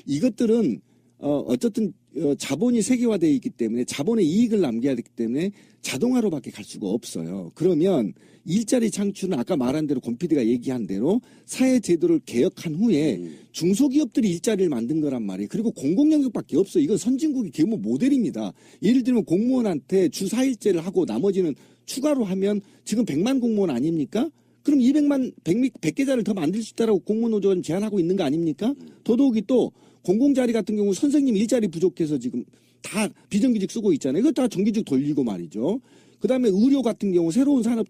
이것들은 어쨌든 자본이 세계화되어 있기 때문에 자본의 이익을 남겨야 되기 때문에 자동화로밖에 갈 수가 없어요. 그러면 일자리 창출은 아까 말한 대로 권 PD가 얘기한 대로 사회제도를 개혁한 후에 중소기업들이 일자리를 만든 거란 말이에요. 그리고 공공영역밖에 없어요. 이건 선진국의 규모 모델입니다. 예를 들면 공무원한테 주 4일제를 하고 나머지는 추가로 하면 지금 100만 공무원 아닙니까? 그럼 100계좌를 더 만들 수 있다라고 공무노조는 제안하고 있는 거 아닙니까? 더더욱이 또 공공자리 같은 경우 선생님 일자리 부족해서 지금 다 비정규직 쓰고 있잖아요. 이거 다 정규직 돌리고 말이죠. 그 다음에 의료 같은 경우 새로운 산업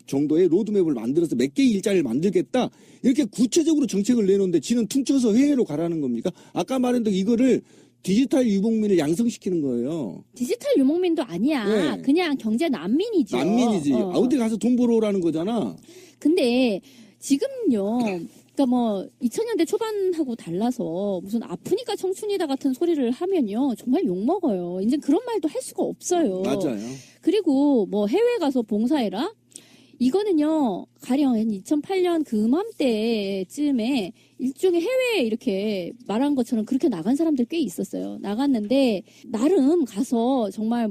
정도의 로드맵을 만들어서 몇 개의 일자리를 만들겠다. 이렇게 구체적으로 정책을 내놓는데 지는 퉁쳐서 해외로 가라는 겁니까? 아까 말한 대로 이거를 디지털 유목민을 양성시키는 거예요. 디지털 유목민도 아니야. 네. 그냥 경제 난민이죠. 난민이지. 어디 가서 돈 벌어오라는 거잖아. 근데 지금요. 그러니까 2000년대 초반하고 달라서 무슨 아프니까 청춘이다 같은 소리를 하면요. 정말 욕먹어요. 이제 그런 말도 할 수가 없어요. 맞아요. 그리고 해외 가서 봉사해라? 이거는요, 가령 2008년 그맘때쯤에 일종의 해외에 이렇게 말한 것처럼 그렇게 나간 사람들 꽤 있었어요. 나갔는데, 나름 가서 정말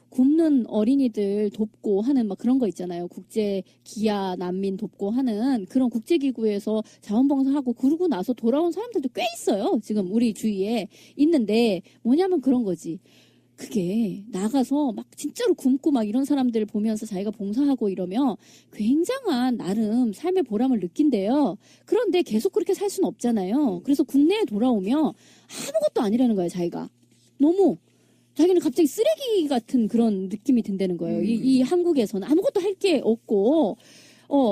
굶는 어린이들 돕고 하는 그런 거 있잖아요. 국제 기아 난민 돕고 하는 그런 국제기구에서 자원봉사하고 그러고 나서 돌아온 사람들도 꽤 있어요. 지금 우리 주위에 있는데, 뭐냐면 그런 거지. 그게 나가서 진짜로 굶고 이런 사람들 보면서 자기가 봉사하고 이러면 굉장한 나름 삶의 보람을 느낀대요. 그런데 계속 그렇게 살 수는 없잖아요. 그래서 국내에 돌아오면 아무것도 아니라는 거예요, 자기가. 너무 자기는 갑자기 쓰레기 같은 그런 느낌이 든다는 거예요. 이 한국에서는 아무것도 할 게 없고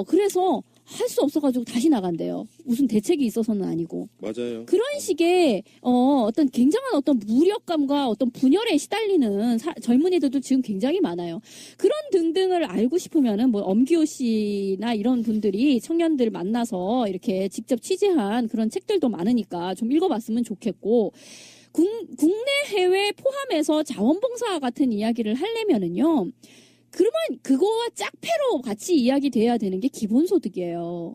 그래서 할 수 없어가지고 다시 나간대요. 무슨 대책이 있어서는 아니고. 맞아요. 그런 식의 어떤 굉장한 어떤 무력감과 어떤 분열에 시달리는 젊은이들도 지금 굉장히 많아요. 그런 등등을 알고 싶으면은 뭐 엄기호 씨나 이런 분들이 청년들 만나서 이렇게 직접 취재한 그런 책들도 많으니까 좀 읽어봤으면 좋겠고, 국내 해외 포함해서 자원봉사 같은 이야기를 하려면은요. 그러면 그거와 짝패로 같이 이야기돼야 되는 게 기본소득이에요.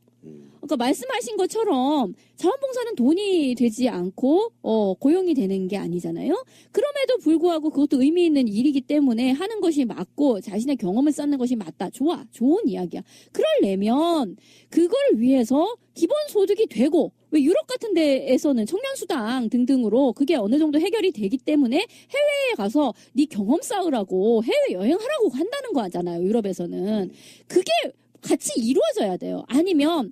그러니까 말씀하신 것처럼 자원봉사는 돈이 되지 않고 고용이 되는 게 아니잖아요. 그럼에도 불구하고 그것도 의미 있는 일이기 때문에 하는 것이 맞고 자신의 경험을 쌓는 것이 맞다. 좋아. 좋은 이야기야. 그러려면 그걸 위해서 기본소득이 되고, 왜 유럽 같은 데에서는 청년수당 등등으로 그게 어느 정도 해결이 되기 때문에 해외에 가서 네 경험 쌓으라고 해외여행하라고 한다는 거 하잖아요. 유럽에서는. 그게 같이 이루어져야 돼요. 아니면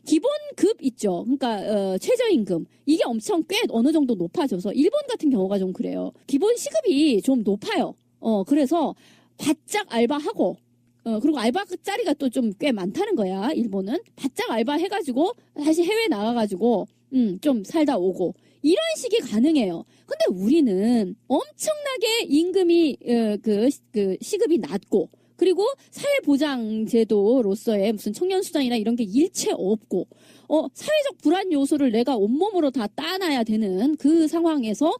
기본급 있죠. 그러니까 최저임금 이게 엄청 꽤 어느 정도 높아져서 일본 같은 경우가 좀 그래요. 기본 시급이 좀 높아요. 그래서 바짝 알바하고 그리고 알바 자리가 또 좀 꽤 많다는 거야. 일본은 바짝 알바 해가지고 다시 해외 나가가지고 좀 살다 오고 이런 식이 가능해요. 근데 우리는 엄청나게 임금이 그 시급이 낮고, 그리고 사회보장제도로서의 무슨 청년수당이나 이런 게 일체 없고, 사회적 불안 요소를 내가 온몸으로 다 따놔야 되는 그 상황에서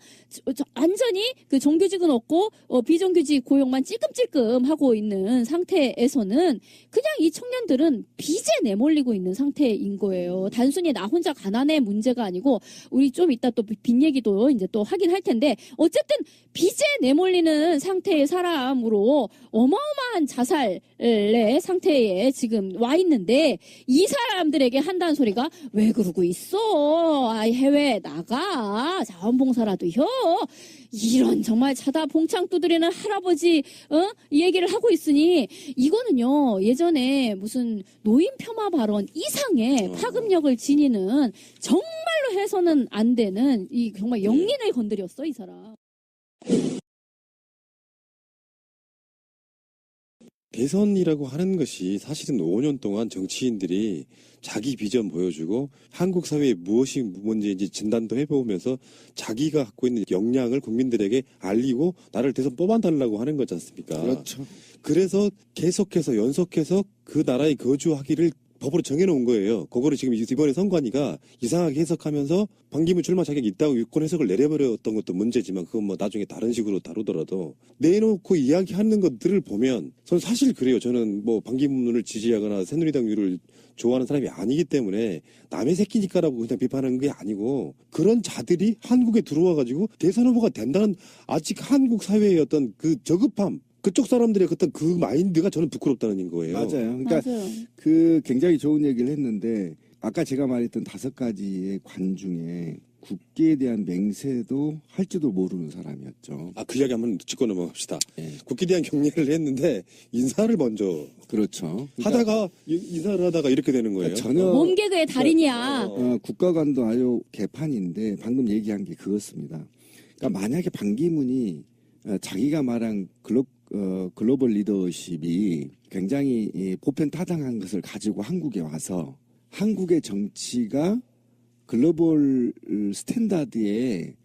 완전히 그 정규직은 없고 비정규직 고용만 찔끔찔끔 하고 있는 상태에서는 그냥 이 청년들은 빚에 내몰리고 있는 상태인 거예요. 단순히 나 혼자 가난의 문제가 아니고, 우리 좀 이따 또 빚 얘기도 이제 또 하긴 할 텐데, 어쨌든 빚에 내몰리는 상태의 사람으로 어마어마한 자살의 상태에 지금 와 있는데, 이 사람들에게 한다는 소리가 왜 그러고 있어? 해외 나가 자원봉사라도 혀. 이런 정말 자다 봉창 두드리는 할아버지 이 얘기를 하고 있으니, 이거는요 예전에 무슨 노인 폄하 발언 이상의 파급력을 지니는, 정말로 해서는 안 되는 이 정말 영린을 건드렸어 이 사람. 대선이라고 하는 것이 사실은 5년 동안 정치인들이 자기 비전 보여주고 한국 사회에 무엇이 문제인지 진단도 해보면서 자기가 갖고 있는 역량을 국민들에게 알리고 나를 대선 뽑아달라고 하는 거지 않습니까? 그렇죠. 그래서 계속해서 연속해서 그 나라에 거주하기를 법으로 정해놓은 거예요. 그거를 지금 이번에 선관위가 이상하게 해석하면서 반기문 출마 자격이 있다고 유권 해석을 내려버렸던 것도 문제지만, 그건 뭐 나중에 다른 식으로 다루더라도 내놓고 이야기하는 것들을 보면 저는 사실 그래요. 저는 뭐 반기문을 지지하거나 새누리당류를 좋아하는 사람이 아니기 때문에 남의 새끼니까라고 그냥 비판하는 게 아니고, 그런 자들이 한국에 들어와가지고 대선 후보가 된다는 아직 한국 사회의 어떤 그 저급함, 그쪽 사람들의 어떤 그 마인드가 저는 부끄럽다는 거예요. 맞아요. 그러니까 맞아요. 그 굉장히 좋은 얘기를 했는데, 아까 제가 말했던 5가지의 관 중에 국기에 대한 맹세도 할지도 모르는 사람이었죠. 그 이야기 한번 짚고 넘어갑시다. 예. 국기에 대한 경례를 했는데 인사를 먼저 그렇죠. 하다가 인사를 하다가 이렇게 되는 거예요. 전혀 몸개그의 달인이야. 국가관도 아주 개판인데, 방금 얘기한 게 그렇습니다. 그러니까 만약에 반기문이 자기가 말한 글로벌 리더십이 굉장히 보편타당한 것을 가지고 한국에 와서 한국의 정치가 글로벌 스탠다드에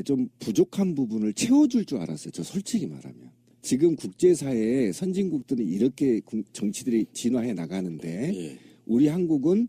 좀 부족한 부분을 채워줄 줄 알았어요. 저 솔직히 말하면. 지금 국제사회에 선진국들은 이렇게 정치들이 진화해 나가는데, 예. 우리 한국은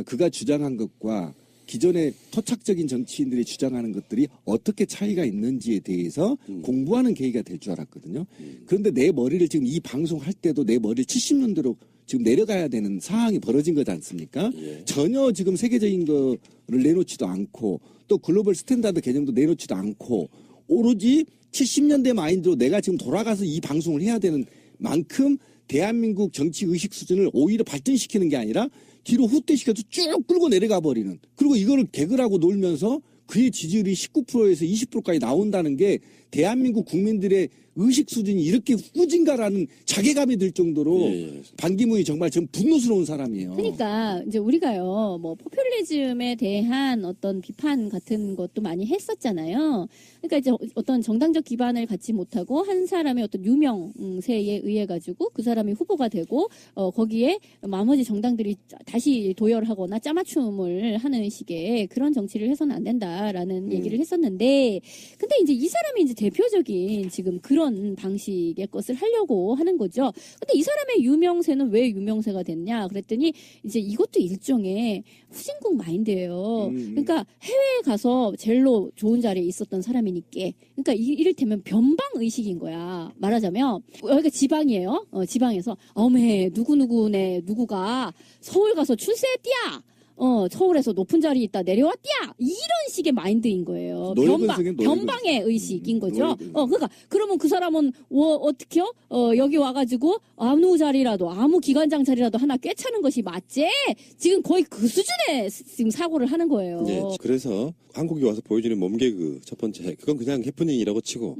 그가 주장한 것과 기존의 토착적인 정치인들이 주장하는 것들이 어떻게 차이가 있는지에 대해서 공부하는 계기가 될 줄 알았거든요. 그런데 내 머리를 지금 이 방송할 때도 내 머리를 70년대로 지금 내려가야 되는 상황이 벌어진 거지 않습니까? 예. 전혀 지금 세계적인 거를 내놓지도 않고, 또 글로벌 스탠다드 개념도 내놓지도 않고, 오로지 70년대 마인드로 내가 지금 돌아가서 이 방송을 해야 되는 만큼 대한민국 정치 의식 수준을 오히려 발전시키는 게 아니라 뒤로 후퇴시켜서 쭉 끌고 내려가 버리는, 그리고 이거를 개그라고 놀면서 그의 지지율이 19%에서 20%까지 나온다는 게 대한민국 국민들의 의식 수준이 이렇게 후진가라는 자괴감이 들 정도로 예. 반기문이 정말 전 분노스러운 사람이에요. 그러니까 이제 우리가요, 뭐 포퓰리즘에 대한 어떤 비판 같은 것도 많이 했었잖아요. 그러니까 이제 어떤 정당적 기반을 갖지 못하고 한 사람의 어떤 유명세에 의해 가지고 그 사람이 후보가 되고 거기에 나머지 정당들이 다시 도열하거나 짜맞춤을 하는 식의 그런 정치를 해서는 안 된다라는 얘기를 했었는데, 근데 이제 이 사람이 이제 대표적인 지금 그런 방식의 것을 하려고 하는 거죠. 근데 이 사람의 유명세는 왜 유명세가 됐냐 그랬더니 이제 이것도 일종의 후진국 마인드예요. 그러니까 해외에 가서 제일로 좋은 자리에 있었던 사람이니까. 그러니까 이를테면 변방 의식인 거야. 말하자면 여기가 지방이에요. 지방에서 어메 누구가 서울 가서 출세했디야. 서울에서 높은 자리에 있다 내려왔디야. 이런 식의 마인드인 거예요. 변방의 의식인 거죠. 그러니까 그러면 그 사람은 어떻게요? 여기 와가지고 아무 자리라도 아무 기관장 자리라도 하나 꿰차는 것이 맞지? 지금 거의 그 수준의 지금 사고를 하는 거예요. 네, 그래서 한국에 와서 보여주는 몸개그 첫 번째 그건 그냥 해프닝이라고 치고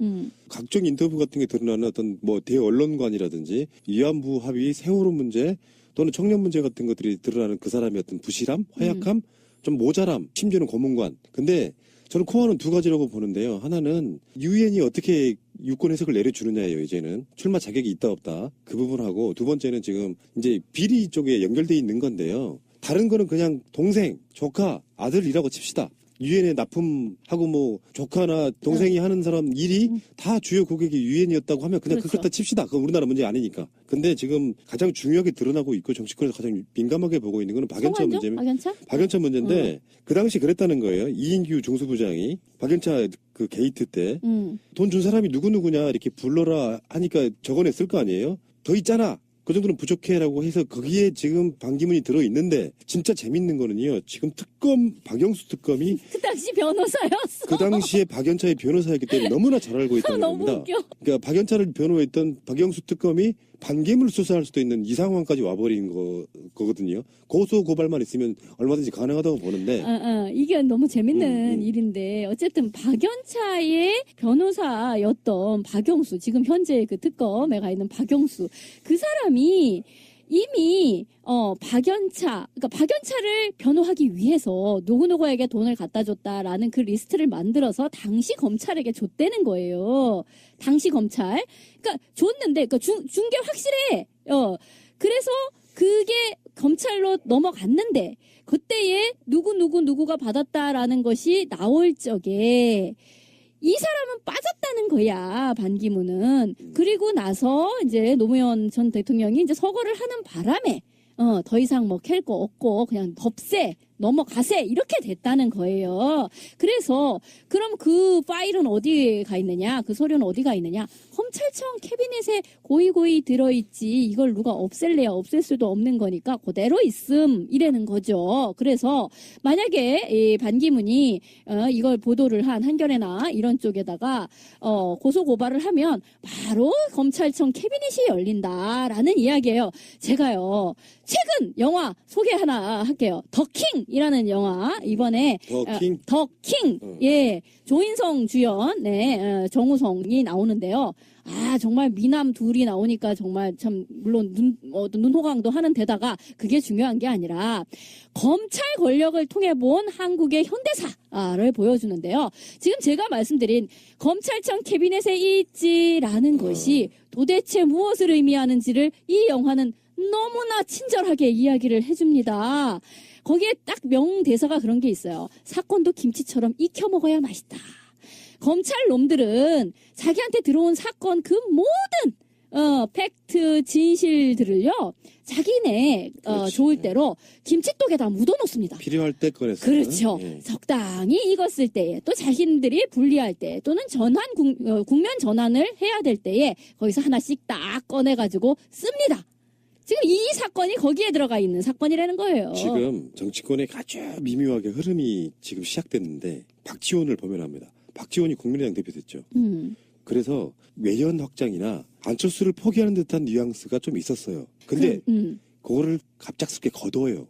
각종 인터뷰 같은 게 드러나는 어떤 뭐 대언론관이라든지 위안부 합의 세월호 문제 또는 청년 문제 같은 것들이 드러나는 그 사람의 어떤 부실함, 허약함, 좀 모자람, 심지어는 고문관. 근데 저는 코어는 두 가지라고 보는데요. 하나는 유엔이 어떻게 유권 해석을 내려주느냐예요. 이제는 출마 자격이 있다 없다 그 부분하고, 두 번째는 지금 이제 비리 쪽에 연결돼 있는 건데요. 다른 거는 그냥 동생, 조카, 아들이라고 칩시다. 유엔에 납품하고 뭐 조카나 동생이 하는 사람 일이 다 주요 고객이 유엔이었다고 하면 그냥 그렇죠. 그걸 다 칩시다. 그건 우리나라 문제 아니니까. 근데 지금 가장 중요하게 드러나고 있고 정치권에서 가장 민감하게 보고 있는 거는 박연차 문제입니다. 박연차 문제인데 그 당시 그랬다는 거예요. 이인규 중수부장이 박연차 그 게이트 때 돈 준 사람이 누구냐 이렇게 불러라 하니까 적어냈을 거 아니에요. 더 있잖아. 그 정도는 부족해라고 해서 거기에 지금 반기문이 들어있는데, 진짜 재밌는 거는요. 지금 박영수 특검이 그 당시 변호사였어. 그 당시에 박연차의 변호사였기 때문에 너무나 잘 알고 있다는 너무 겁니다. 웃겨. 그러니까 박연차를 변호했던 박영수 특검이 반기문을 수사할 수도 있는 이 상황까지 와버린 거거든요. 고소 고발만 있으면 얼마든지 가능하다고 보는데. 이게 너무 재밌는 일인데, 어쨌든 박연차의 변호사였던 박영수, 지금 현재 그 특검에 가 있는 박영수, 그 사람이 이미 그러니까 박연차를 변호하기 위해서 누구누구에게 돈을 갖다 줬다라는 그 리스트를 만들어서 당시 검찰에게 줬다는 거예요. 당시 검찰. 그러니까 줬는데, 그러니까 준 게 확실해. 그래서 그게 검찰로 넘어갔는데, 그때에 누구가 받았다라는 것이 나올 적에 이 사람은 빠졌다는 거야, 반기문은. 그리고 나서 이제 노무현 전 대통령이 이제 서거를 하는 바람에 더 이상 뭐 캘 거 없고 그냥 덥세 넘어가세 이렇게 됐다는 거예요. 그래서 그럼 그 파일은 어디에 가 있느냐, 그 서류는 어디 가 있느냐, 검찰청 캐비넷에 고이고이 들어있지, 이걸 누가 없앨래야 없앨 수도 없는 거니까 그대로 있음 이라는 거죠. 그래서 만약에 이 반기문이 이걸 보도를 한 한겨레나 이런 쪽에다가 고소 고발을 하면 바로 검찰청 캐비넷이 열린다라는 이야기예요. 제가요 최근 영화 소개 하나 할게요. 더킹이라는 영화, 이번에 더킹 예, 조인성 주연, 정우성이 나오는데요. 정말 미남 둘이 나오니까 정말 참, 물론 눈호강도 하는 데다가 그게 중요한 게 아니라 검찰 권력을 통해 본 한국의 현대사를 보여주는데요. 지금 제가 말씀드린 검찰청 캐비넷에 있지라는 것이 도대체 무엇을 의미하는지를 이 영화는 너무나 친절하게 이야기를 해줍니다. 거기에 딱 명대사가 그런 게 있어요. 사건도 김치처럼 익혀 먹어야 맛있다. 검찰 놈들은 자기한테 들어온 사건 그 모든 팩트 진실들을요 자기네 좋을 대로 김치독에다 묻어놓습니다. 필요할 때 꺼내서. 그렇죠. 예. 적당히 익었을 때에, 또 자신들이 불리할 때, 또는 국면 전환을 해야 될 때에 거기서 하나씩 딱 꺼내가지고 씁니다. 지금 이 사건이 거기에 들어가 있는 사건이라는 거예요. 지금 정치권에 아주 미묘하게 흐름이 지금 시작됐는데, 박지원을 보면 합니다. 박지원이 국민의당 대표 됐죠. 그래서 외연 확장이나 안철수를 포기하는 듯한 뉘앙스가 좀 있었어요. 근데 그거를 갑작스럽게 거둬요.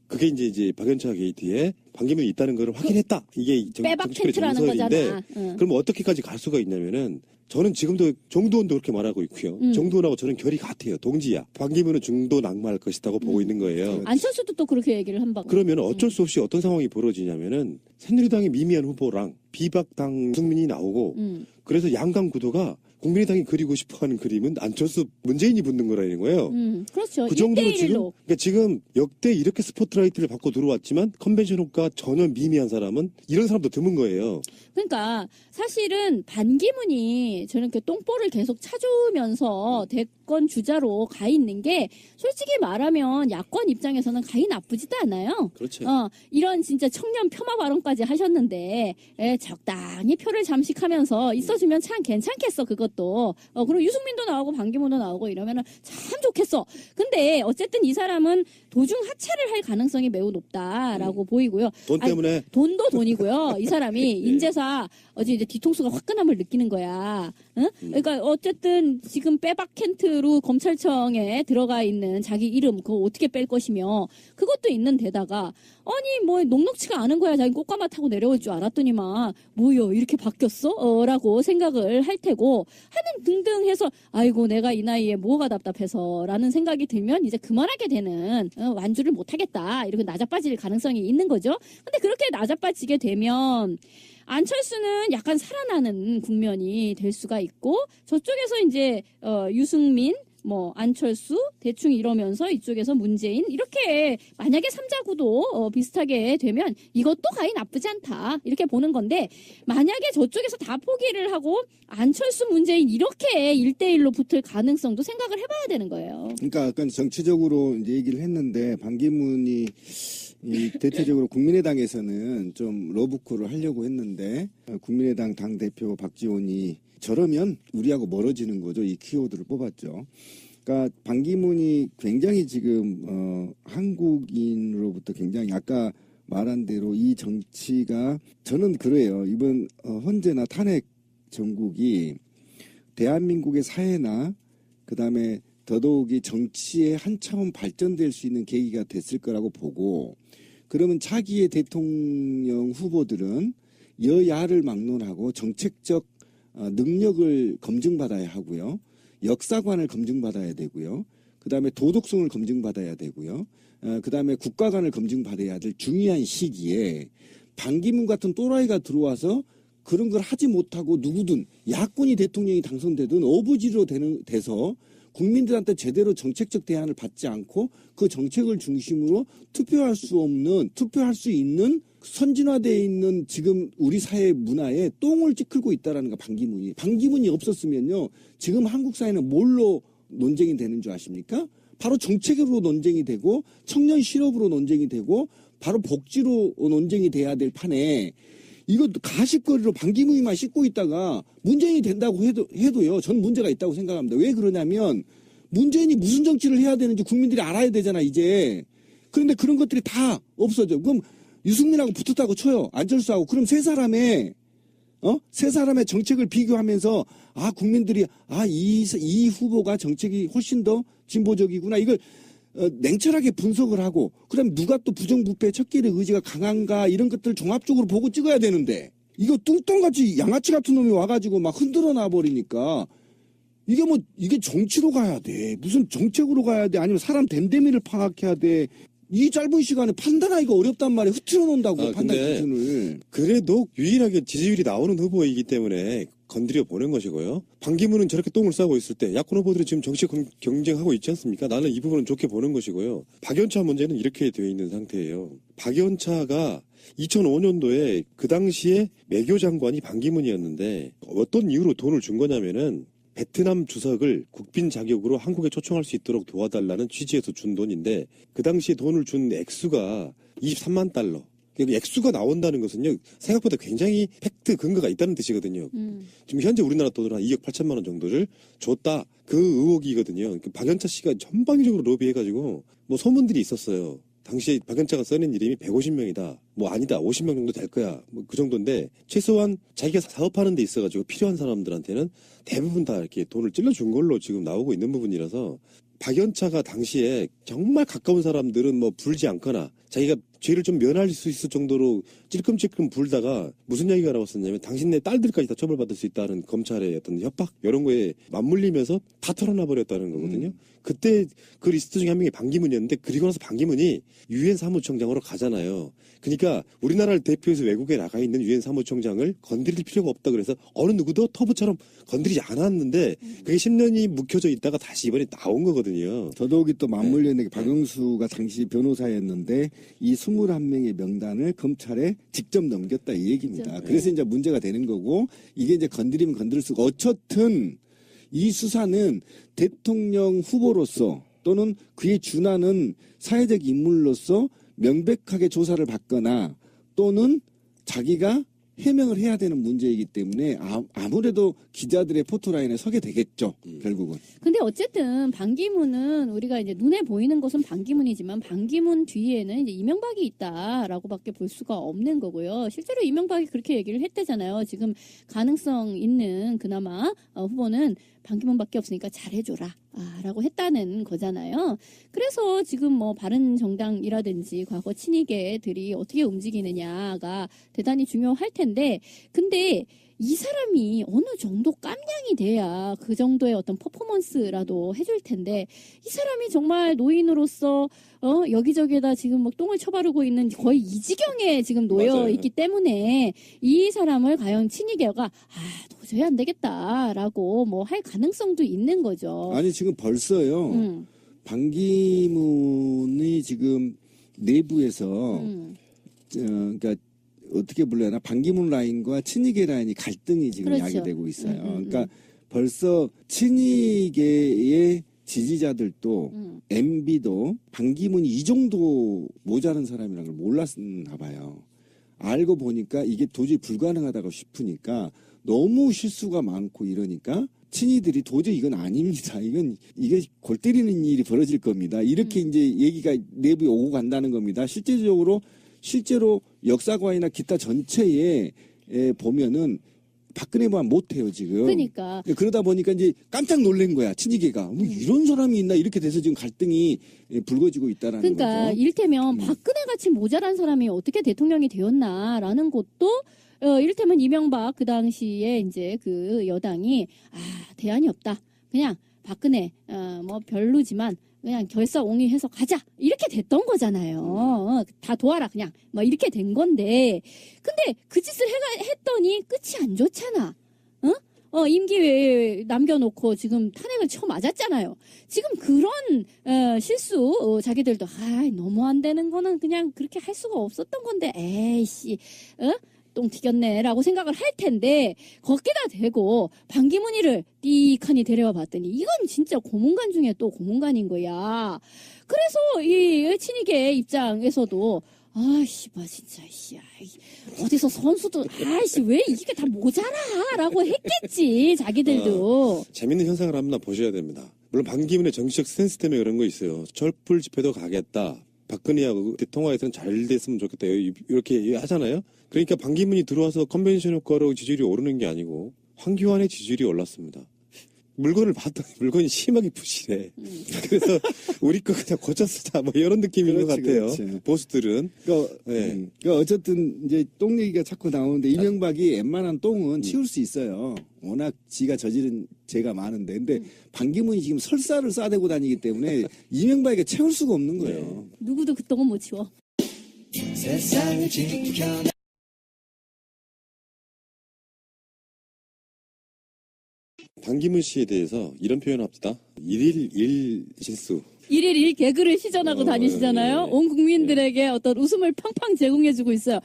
그게 이제 박연차 게이트에 반기문이 있다는 걸 확인했다. 이게 빼박 정치권의 텐트라는 정설인데 거잖아. 응. 그럼 어떻게까지 갈 수가 있냐면은 저는 지금도 정두원도 그렇게 말하고 있고요. 정두원하고 저는 결이 같아요. 동지야. 반기문은 중도 낙마할 것이라고 보고 있는 거예요. 안철수도 또 그렇게 얘기를 한 바고. 그러면 어쩔 수 없이 어떤 상황이 벌어지냐면은 새누리당의 미미한 후보랑 비박당 유승민이 나오고 그래서 양강 구도가 국민의당이 그리고 싶어하는 그림은 안철수 문재인이 붙는 거라는 거예요. 그렇죠. 그 정도로 1대1로. 그러니까 지금 역대 이렇게 스포트라이트를 받고 들어왔지만 컨벤션 효과 전혀 미미한 사람은 이런 사람도 드문 거예요. 그러니까 사실은 반기문이 저는 그 똥볼을 계속 찾아오면서 대권 주자로 가 있는 게 솔직히 말하면 야권 입장에서는 가히 나쁘지도 않아요. 그렇죠. 이런 진짜 청년 폄하 발언까지 하셨는데 적당히 표를 잠식하면서 있어주면 참 괜찮겠어 그것도. 그리고 유승민도 나오고 반기문도 나오고 이러면은 참 좋겠어. 근데 어쨌든 이 사람은 도중 하차를 할 가능성이 매우 높다라고 보이고요. 돈 때문에. 돈도 돈이고요. 이 사람이 인재사 어제 이제 뒤통수가 화끈함을 느끼는 거야. 응? 그러니까 어쨌든 지금 빼박 캔트로 검찰청에 들어가 있는 자기 이름 그거 어떻게 뺄 것이며 그것도 있는 데다가 아니 뭐 녹록치가 않은 거야. 자기 꽃가마 타고 내려올 줄 알았더니만 뭐요 이렇게 바뀌었어? 라고 생각을 할 테고 하는 등등 해서 아이고 내가 이 나이에 뭐가 답답해서 라는 생각이 들면 이제 그만하게 되는 완주를 못하겠다 이렇게 나자빠질 가능성이 있는 거죠. 근데 그렇게 나자빠지게 되면 안철수는 약간 살아나는 국면이 될 수가 있고 저쪽에서 이제 유승민 뭐 안철수 대충 이러면서 이쪽에서 문재인 이렇게 만약에 삼자구도 비슷하게 되면 이것도 가히 나쁘지 않다 이렇게 보는 건데 만약에 저쪽에서 다 포기를 하고 안철수 문재인 이렇게 1대1로 붙을 가능성도 생각을 해봐야 되는 거예요. 그러니까 약간 정치적으로 이제 얘기를 했는데 반기문이 대체적으로 국민의당에서는 좀 러브콜을 하려고 했는데 국민의당 당대표 박지원이 저러면 우리하고 멀어지는 거죠. 이 키워드를 뽑았죠. 그러니까 반기문이 굉장히 지금 한국인으로부터 굉장히 아까 말한 대로 이 정치가 저는 그래요. 이번 헌재나 탄핵 정국이 대한민국의 사회나 그다음에 더더욱이 정치에 한 차원 발전될 수 있는 계기가 됐을 거라고 보고 그러면 차기의 대통령 후보들은 여야를 막론하고 정책적 능력을 검증받아야 하고요. 역사관을 검증받아야 되고요. 그다음에 도덕성을 검증받아야 되고요. 그다음에 국가관을 검증받아야 될 중요한 시기에 반기문 같은 또라이가 들어와서 그런 걸 하지 못하고 누구든 야권이 대통령이 당선되든 어부지로 돼서 국민들한테 제대로 정책적 대안을 받지 않고 그 정책을 중심으로 투표할 수 있는 선진화되어 있는 지금 우리 사회 문화에 똥을 찌끌고 있다라는 거 반기문이 없었으면요 지금 한국 사회는 뭘로 논쟁이 되는 줄 아십니까? 바로 정책으로 논쟁이 되고 청년 실업으로 논쟁이 되고 바로 복지로 논쟁이 돼야 될 판에 이거 가십거리로 반기문이만 씻고 있다가 문재인이 된다고 해도요 전 문제가 있다고 생각합니다. 왜 그러냐면 문재인이 무슨 정치를 해야 되는지 국민들이 알아야 되잖아 이제. 그런데 그런 것들이 다 없어져. 그럼 유승민하고 붙었다고 쳐요. 안철수하고. 그럼 세 사람의 정책을 비교하면서 국민들이 이 후보가 정책이 훨씬 더 진보적이구나. 이걸 냉철하게 분석을 하고 그다음에 누가 또 부정부패 척결의 의지가 강한가 이런 것들 종합적으로 보고 찍어야 되는데 이거 뚱뚱같이 양아치 같은 놈이 와가지고 막 흔들어 놔버리니까 이게 정치로 가야 돼. 무슨 정책으로 가야 돼. 아니면 사람 됨됨이를 파악해야 돼. 이 짧은 시간에 판단하기가 어렵단 말이에요. 흐트러 놓는다고 판단 기준을. 그래도 유일하게 지지율이 나오는 후보이기 때문에 건드려 보는 것이고요. 반기문은 저렇게 똥을 싸고 있을 때 야권 후보들이 지금 정치 경쟁하고 있지 않습니까? 나는 이 부분은 좋게 보는 것이고요. 박연차 문제는 이렇게 되어 있는 상태예요. 박연차가 2005년도에 그 당시에 외교 장관이 반기문이었는데 어떤 이유로 돈을 준 거냐면은 베트남 주석을 국빈 자격으로 한국에 초청할 수 있도록 도와달라는 취지에서 준 돈인데 그 당시에 돈을 준 액수가 23만 달러. 액수가 나온다는 것은요 생각보다 굉장히 팩트 근거가 있다는 뜻이거든요. 지금 현재 우리나라 돈으로 한 2억 8천만 원 정도를 줬다. 그 의혹이거든요. 박연차 씨가 전방위적으로 로비해가지고 뭐 소문들이 있었어요. 당시에 박연차가 써낸 이름이 150명이다. 뭐 아니다. 50명 정도 될 거야. 뭐 그 정도인데 최소한 자기가 사업하는 데 있어가지고 필요한 사람들한테는 대부분 다 이렇게 돈을 찔러준 걸로 지금 나오고 있는 부분이라서 박연차가 당시에 정말 가까운 사람들은 뭐 불지 않거나 자기가 죄를 좀 면할 수 있을 정도로 찔끔찔끔 불다가 무슨 얘기가 나왔었냐면 당신네 딸들까지 다 처벌받을 수 있다는 검찰의 어떤 협박 이런 거에 맞물리면서 다 털어놔 버렸다는 거거든요. 그때 그 리스트 중에 한 명이 반기문이었는데 그리고 나서 반기문이 유엔 사무총장으로 가잖아요. 그러니까 우리나라를 대표해서 외국에 나가 있는 유엔 사무총장을 건드릴 필요가 없다 그래서 어느 누구도 터부처럼 건드리지 않았는데 그게 10년이 묵혀져 있다가 다시 이번에 나온 거거든요. 더더욱이 또 맞물려 있는 게 박영수가 당시 변호사였는데 이 21명의 명단을 검찰에 직접 넘겼다 이 얘기입니다. 그렇죠. 그래서 이제 문제가 되는 거고 이게 이제 건드리면 건드릴 수가 어쨌든 이 수사는 대통령 후보로서 또는 그에 준하는 사회적 인물로서 명백하게 조사를 받거나 또는 자기가 해명을 해야 되는 문제이기 때문에 아무래도 기자들의 포토라인에 서게 되겠죠. 결국은. 근데 어쨌든 반기문은 우리가 이제 눈에 보이는 것은 반기문이지만 반기문 뒤에는 이제 이명박이 있다라고밖에 볼 수가 없는 거고요. 실제로 이명박이 그렇게 얘기를 했대잖아요. 지금 가능성 있는 그나마 후보는 반기문밖에 없으니까 잘해줘라 라고 했다는 거잖아요. 그래서 지금 뭐 바른정당이라든지 과거 친이계들이 어떻게 움직이느냐가 대단히 중요할 텐데 근데 이 사람이 어느 정도 깜냥이 돼야 그 정도의 어떤 퍼포먼스라도 해줄 텐데 이 사람이 정말 노인으로서 여기저기에다 지금 뭐 똥을 쳐바르고 있는 거의 이 지경에 지금 놓여 맞아요. 있기 때문에 이 사람을 과연 친이계가 도저히 안 되겠다라고 뭐 할 가능성도 있는 거죠. 아니 지금 벌써요. 반기문이 지금 내부에서 그러니까 어떻게 불러야 반기문 라인과 친이계 라인이 갈등이 지금 그렇죠. 야기되고 있어요. 그러니까 벌써 친이계의 지지자들도 MB도 반기문이 이 정도 모자란 사람이라는 걸 몰랐나 봐요. 알고 보니까 이게 도저히 불가능하다고 싶으니까 너무 실수가 많고 이러니까 친이들이 도저히 이건 아닙니다. 이게 골 때리는 일이 벌어질 겁니다. 이렇게 이제 얘기가 내부에 오고 간다는 겁니다. 실제로 역사관이나 기타 전체에 보면은 박근혜만 못해요 지금. 그러니까. 그러다 보니까 이제 깜짝 놀란 거야 친이계가. 뭐 이런 사람이 있나 이렇게 돼서 지금 갈등이 불거지고 있다라는 그러니까 거죠. 이를테면 박근혜 같이 모자란 사람이 어떻게 대통령이 되었나라는 것도 이를테면 이명박 그 당시에 이제 그 여당이 대안이 없다. 그냥 박근혜 뭐 별로지만 그냥 결사옹위해서 가자 이렇게 됐던 거잖아요. 다 도와라 그냥 뭐 이렇게 된 건데 근데 그 짓을 했더니 끝이 안 좋잖아. 임기 남겨놓고 지금 탄핵을 쳐 맞았잖아요. 지금 그런 실수 자기들도 너무 안 되는 거는 그냥 그렇게 할 수가 없었던 건데 에이씨 똥 튀겼네라고 생각을 할 텐데 거기다 대고 반기문이를 띠칸이 데려와 봤더니 이건 진짜 고문관 중에 또 고문관인 거야. 그래서 이 친이계 입장에서도 진짜 어디서 선수도 왜 이게 다 모자라라고 했겠지 자기들도. 재밌는 현상을 한번 보셔야 됩니다. 물론 반기문의 정치적 스탠스 때문에 그런 거 있어요. 촛불 집회도 가겠다. 박근혜하고 통화에서는 잘 됐으면 좋겠다. 이렇게 하잖아요. 그러니까 반기문이 들어와서 컨벤션 효과로 지지율이 오르는 게 아니고 황교안의 지지율이 올랐습니다. 물건을 봤더니 물건이 심하게 부실해. 그래서 우리 거 그냥 고쳐 쓰자 뭐 이런 느낌인 것 같아요. 그렇지. 보수들은. 그러니까 어쨌든 이제 똥 얘기가 자꾸 나오는데 이명박이 웬만한 똥은 치울 수 있어요. 워낙 지가 저지른 죄가 많은데. 근데 반기문이 지금 설사를 싸대고 다니기 때문에 이명박에게 채울 수가 없는 거예요. 누구도 그 똥은 못 치워. 세상을 지켜 반기문 씨에 대해서 이런 표현을 합시다. 1일 1 실수. 1일 1개그를 시전하고 다니시잖아요. 온 국민들에게 어떤 웃음을 팡팡 제공해주고 있어요.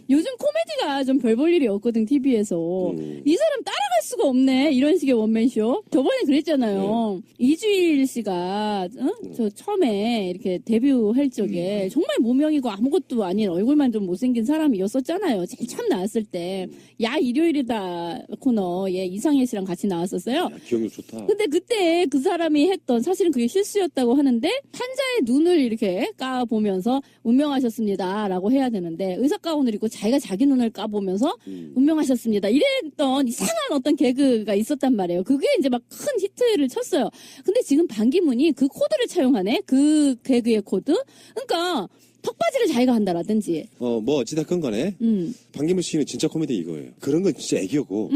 요즘 코미디가 좀 별 볼 일이 없거든, TV에서. 이 사람 따라갈 수가 없네. 이런 식의 원맨쇼. 저번에 그랬잖아요. 이주일 씨가, 저 처음에 이렇게 데뷔할 적에 정말 무명이고 아무것도 아닌 얼굴만 좀 못생긴 사람이었었잖아요. 제일 처음 나왔을 때. 야, 일요일이다 코너에 이상해 씨랑 같이 나왔었어요. 기억력 좋다. 근데 그때 그 사람이 했던 사실은 그게 실수였다고 하는데 환자의 눈을 이렇게 까보면서 운명하셨습니다라고 해야 되는데 의사 가운을 입고 자기가 자기 눈을 까보면서 운명하셨습니다 이랬던 이상한 어떤 어떤 개그가 있었단 말이에요. 그게 이제 막 큰 히트를 쳤어요. 근데 지금 반기문이 그 코드를 차용하네? 그 개그의 코드? 그러니까 턱받이를 자기가 한다라든지. 뭐 어찌됐건 간에 반기문 씨는 진짜 코미디 이거예요. 그런 건 진짜 애교고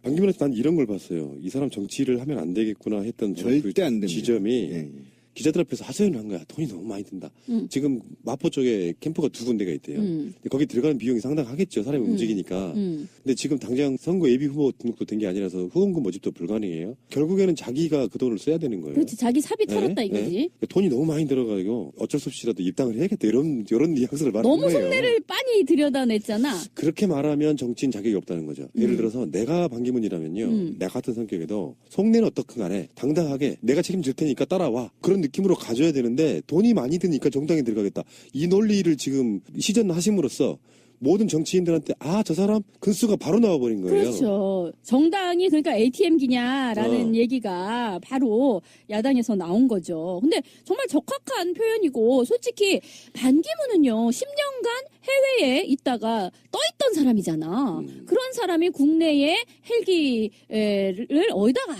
반기문한테 난 이런 걸 봤어요. 이 사람 정치를 하면 안 되겠구나 했던 절대 안 됩니다. 지점이 예. 기자들 앞에서 하소연을 한 거야. 돈이 너무 많이 든다. 지금 마포 쪽에 캠프가 2군데가 있대요. 근데 거기 들어가는 비용이 상당하겠죠. 사람이 움직이니까. 근데 지금 당장 선거 예비 후보 등록도 된 게 아니라서 후원금 모집도 불가능해요. 결국에는 자기가 그 돈을 써야 되는 거예요. 그렇지. 자기 사비 털었다 네, 이거지. 네. 돈이 너무 많이 들어가지고 어쩔 수 없이라도 입당을 해야겠다. 이런 뉘앙스를 말하는 너무 거예요. 속내를 빤히 들여다냈잖아. 그렇게 말하면 정치인 자격이 없다는 거죠. 예를 들어서 내가 반기문이라면요. 나 같은 성격에도 속내는 어떻든 간에 당당하게 내가 책임질 테니까 따라와. 그런 느낌으로 가져야 되는데 돈이 많이 드니까 정당에 들어가겠다. 이 논리를 지금 시전하심으로써 모든 정치인들한테 저 사람 근수가 바로 나와버린 거예요. 그렇죠. 정당이 그러니까 ATM기냐라는 얘기가 바로 야당에서 나온 거죠. 근데 정말 적합한 표현이고 솔직히 반기문은요 10년간 해외에 있다가 떠있던 사람이잖아. 그런 사람이 국내에 헬기를 어디다가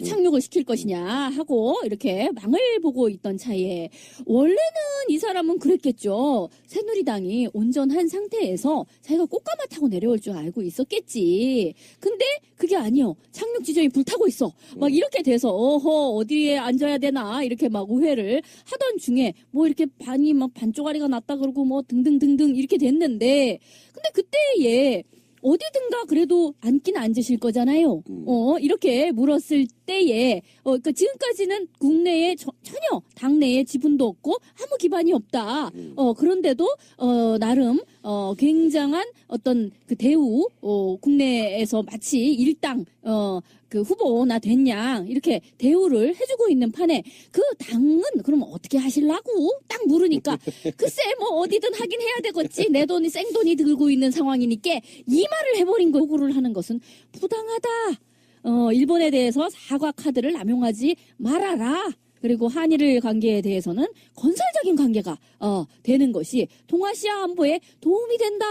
착륙을 시킬 것이냐 하고 이렇게 망을 보고 있던 차에 원래는 이 사람은 그랬겠죠. 새누리당이 온전한 상태에서 자기가 꽃가마 타고 내려올 줄 알고 있었겠지. 근데 그게 아니요. 착륙 지점이 불타고 있어. 막 이렇게 돼서 어디에 앉아야 되나 이렇게 막 우회를 하던 중에 뭐 이렇게 반이 막 반쪽아리가 났다 그러고 뭐 등등등등 이렇게 됐는데 근데 그때에 어디든가 그래도 앉긴 앉으실 거잖아요. 이렇게 물었을 때에, 그러니까 지금까지는 국내에 전혀 당내에 지분도 없고 아무 기반이 없다. 그런데도, 나름, 굉장한 어떤 그 대우, 국내에서 마치 일당, 그 후보나 됐냐 이렇게 대우를 해주고 있는 판에 그 당은 그럼 어떻게 하실라고 딱 물으니까 글쎄 뭐 어디든 하긴 해야 되겠지 내 돈이 생돈이 들고 있는 상황이니까 이 말을 해버린 거 요구를 하는 것은 부당하다. 일본에 대해서 사과 카드를 남용하지 말아라. 그리고 한일 관계에 대해서는 건설적인 관계가 되는 것이 동아시아 안보에 도움이 된다.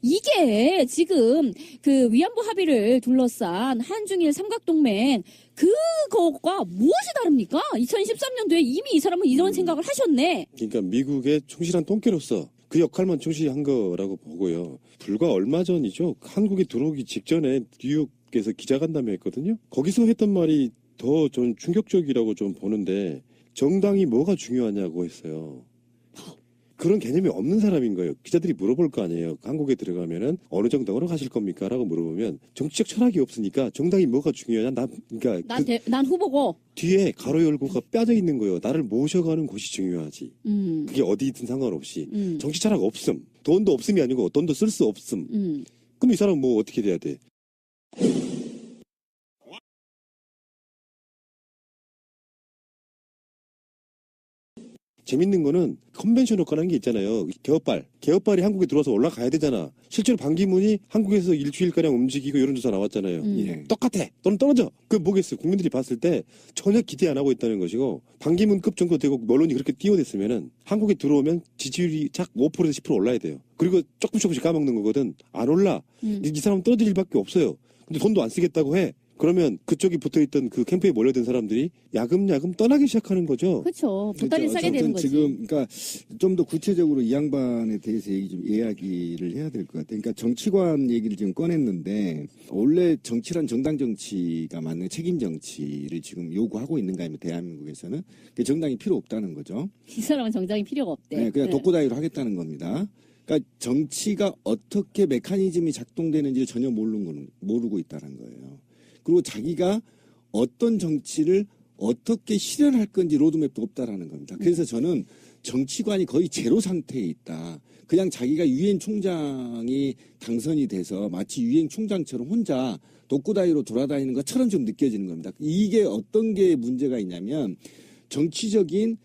이게 지금 그 위안부 합의를 둘러싼 한중일 삼각동맹 그거가 무엇이 다릅니까? 2013년도에 이미 이 사람은 이런 생각을 하셨네. 그러니까 미국의 충실한 똥개로서 그 역할만 충실한 거라고 보고요. 불과 얼마 전이죠. 한국에 들어오기 직전에 뉴욕에서 기자간담회 했거든요. 거기서 했던 말이 더 전 충격적이라고 좀 보는데 정당이 뭐가 중요하냐고 했어요. 그런 개념이 없는 사람인 거예요. 기자들이 물어볼 거 아니에요. 한국에 들어가면은 어느 정당으로 가실 겁니까? 라고 물어보면 정치적 철학이 없으니까 정당이 뭐가 중요하냐? 난 후보고. 뒤에 가로 열고가 빠져 있는 거예요. 나를 모셔가는 곳이 중요하지. 그게 어디든 상관없이. 정치 철학 없음. 돈도 없음이 아니고 돈도 쓸 수 없음. 그럼 이 사람은 뭐 어떻게 돼야 돼? 재밌는 거는 컨벤션 효과라는 게 있잖아요. 개업발이 한국에 들어와서 올라가야 되잖아. 실제로 반기문이 한국에서 일주일가량 움직이고 여론조사 나왔잖아요. 예. 똑같아. 또는 떨어져. 그게 뭐겠어요. 국민들이 봤을 때 전혀 기대 안 하고 있다는 것이고 반기문급 정도 되고 언론이 그렇게 띄워댔으면은 한국에 들어오면 지지율이 작 5%에서 10% 올라야 돼요. 그리고 조금씩 까먹는 거거든. 안 올라. 이 사람은 떨어질 일밖에 없어요. 근데 돈도 안 쓰겠다고 해. 그러면 그쪽이 붙어있던 그 캠프에 몰려든 사람들이 야금야금 떠나기 시작하는 거죠. 그렇죠. 보따리 싸게 되는 거지. 지금 그러니까 좀 더 구체적으로 이 양반에 대해서 이야기를 해야 될 것 같아요. 그러니까 정치관 얘기를 지금 꺼냈는데 원래 정치란 정당 정치가 맞는 책임 정치를 지금 요구하고 있는가 하면 대한민국에서는 정당이 필요 없다는 거죠. 이 사람은 정당이 필요가 없대. 네, 그냥 독고다이로 하겠다는 겁니다. 그러니까 정치가 어떻게 메커니즘이 작동되는지를 전혀 모르고 있다는 거예요. 그리고 자기가 어떤 정치를 어떻게 실현할 건지 로드맵도 없다라는 겁니다. 그래서 저는 정치관이 거의 제로 상태에 있다. 그냥 자기가 유엔 총장이 당선이 돼서 마치 유엔 총장처럼 혼자 독고다이로 돌아다니는 것처럼 좀 느껴지는 겁니다. 이게 어떤 게 문제가 있냐면 정치적인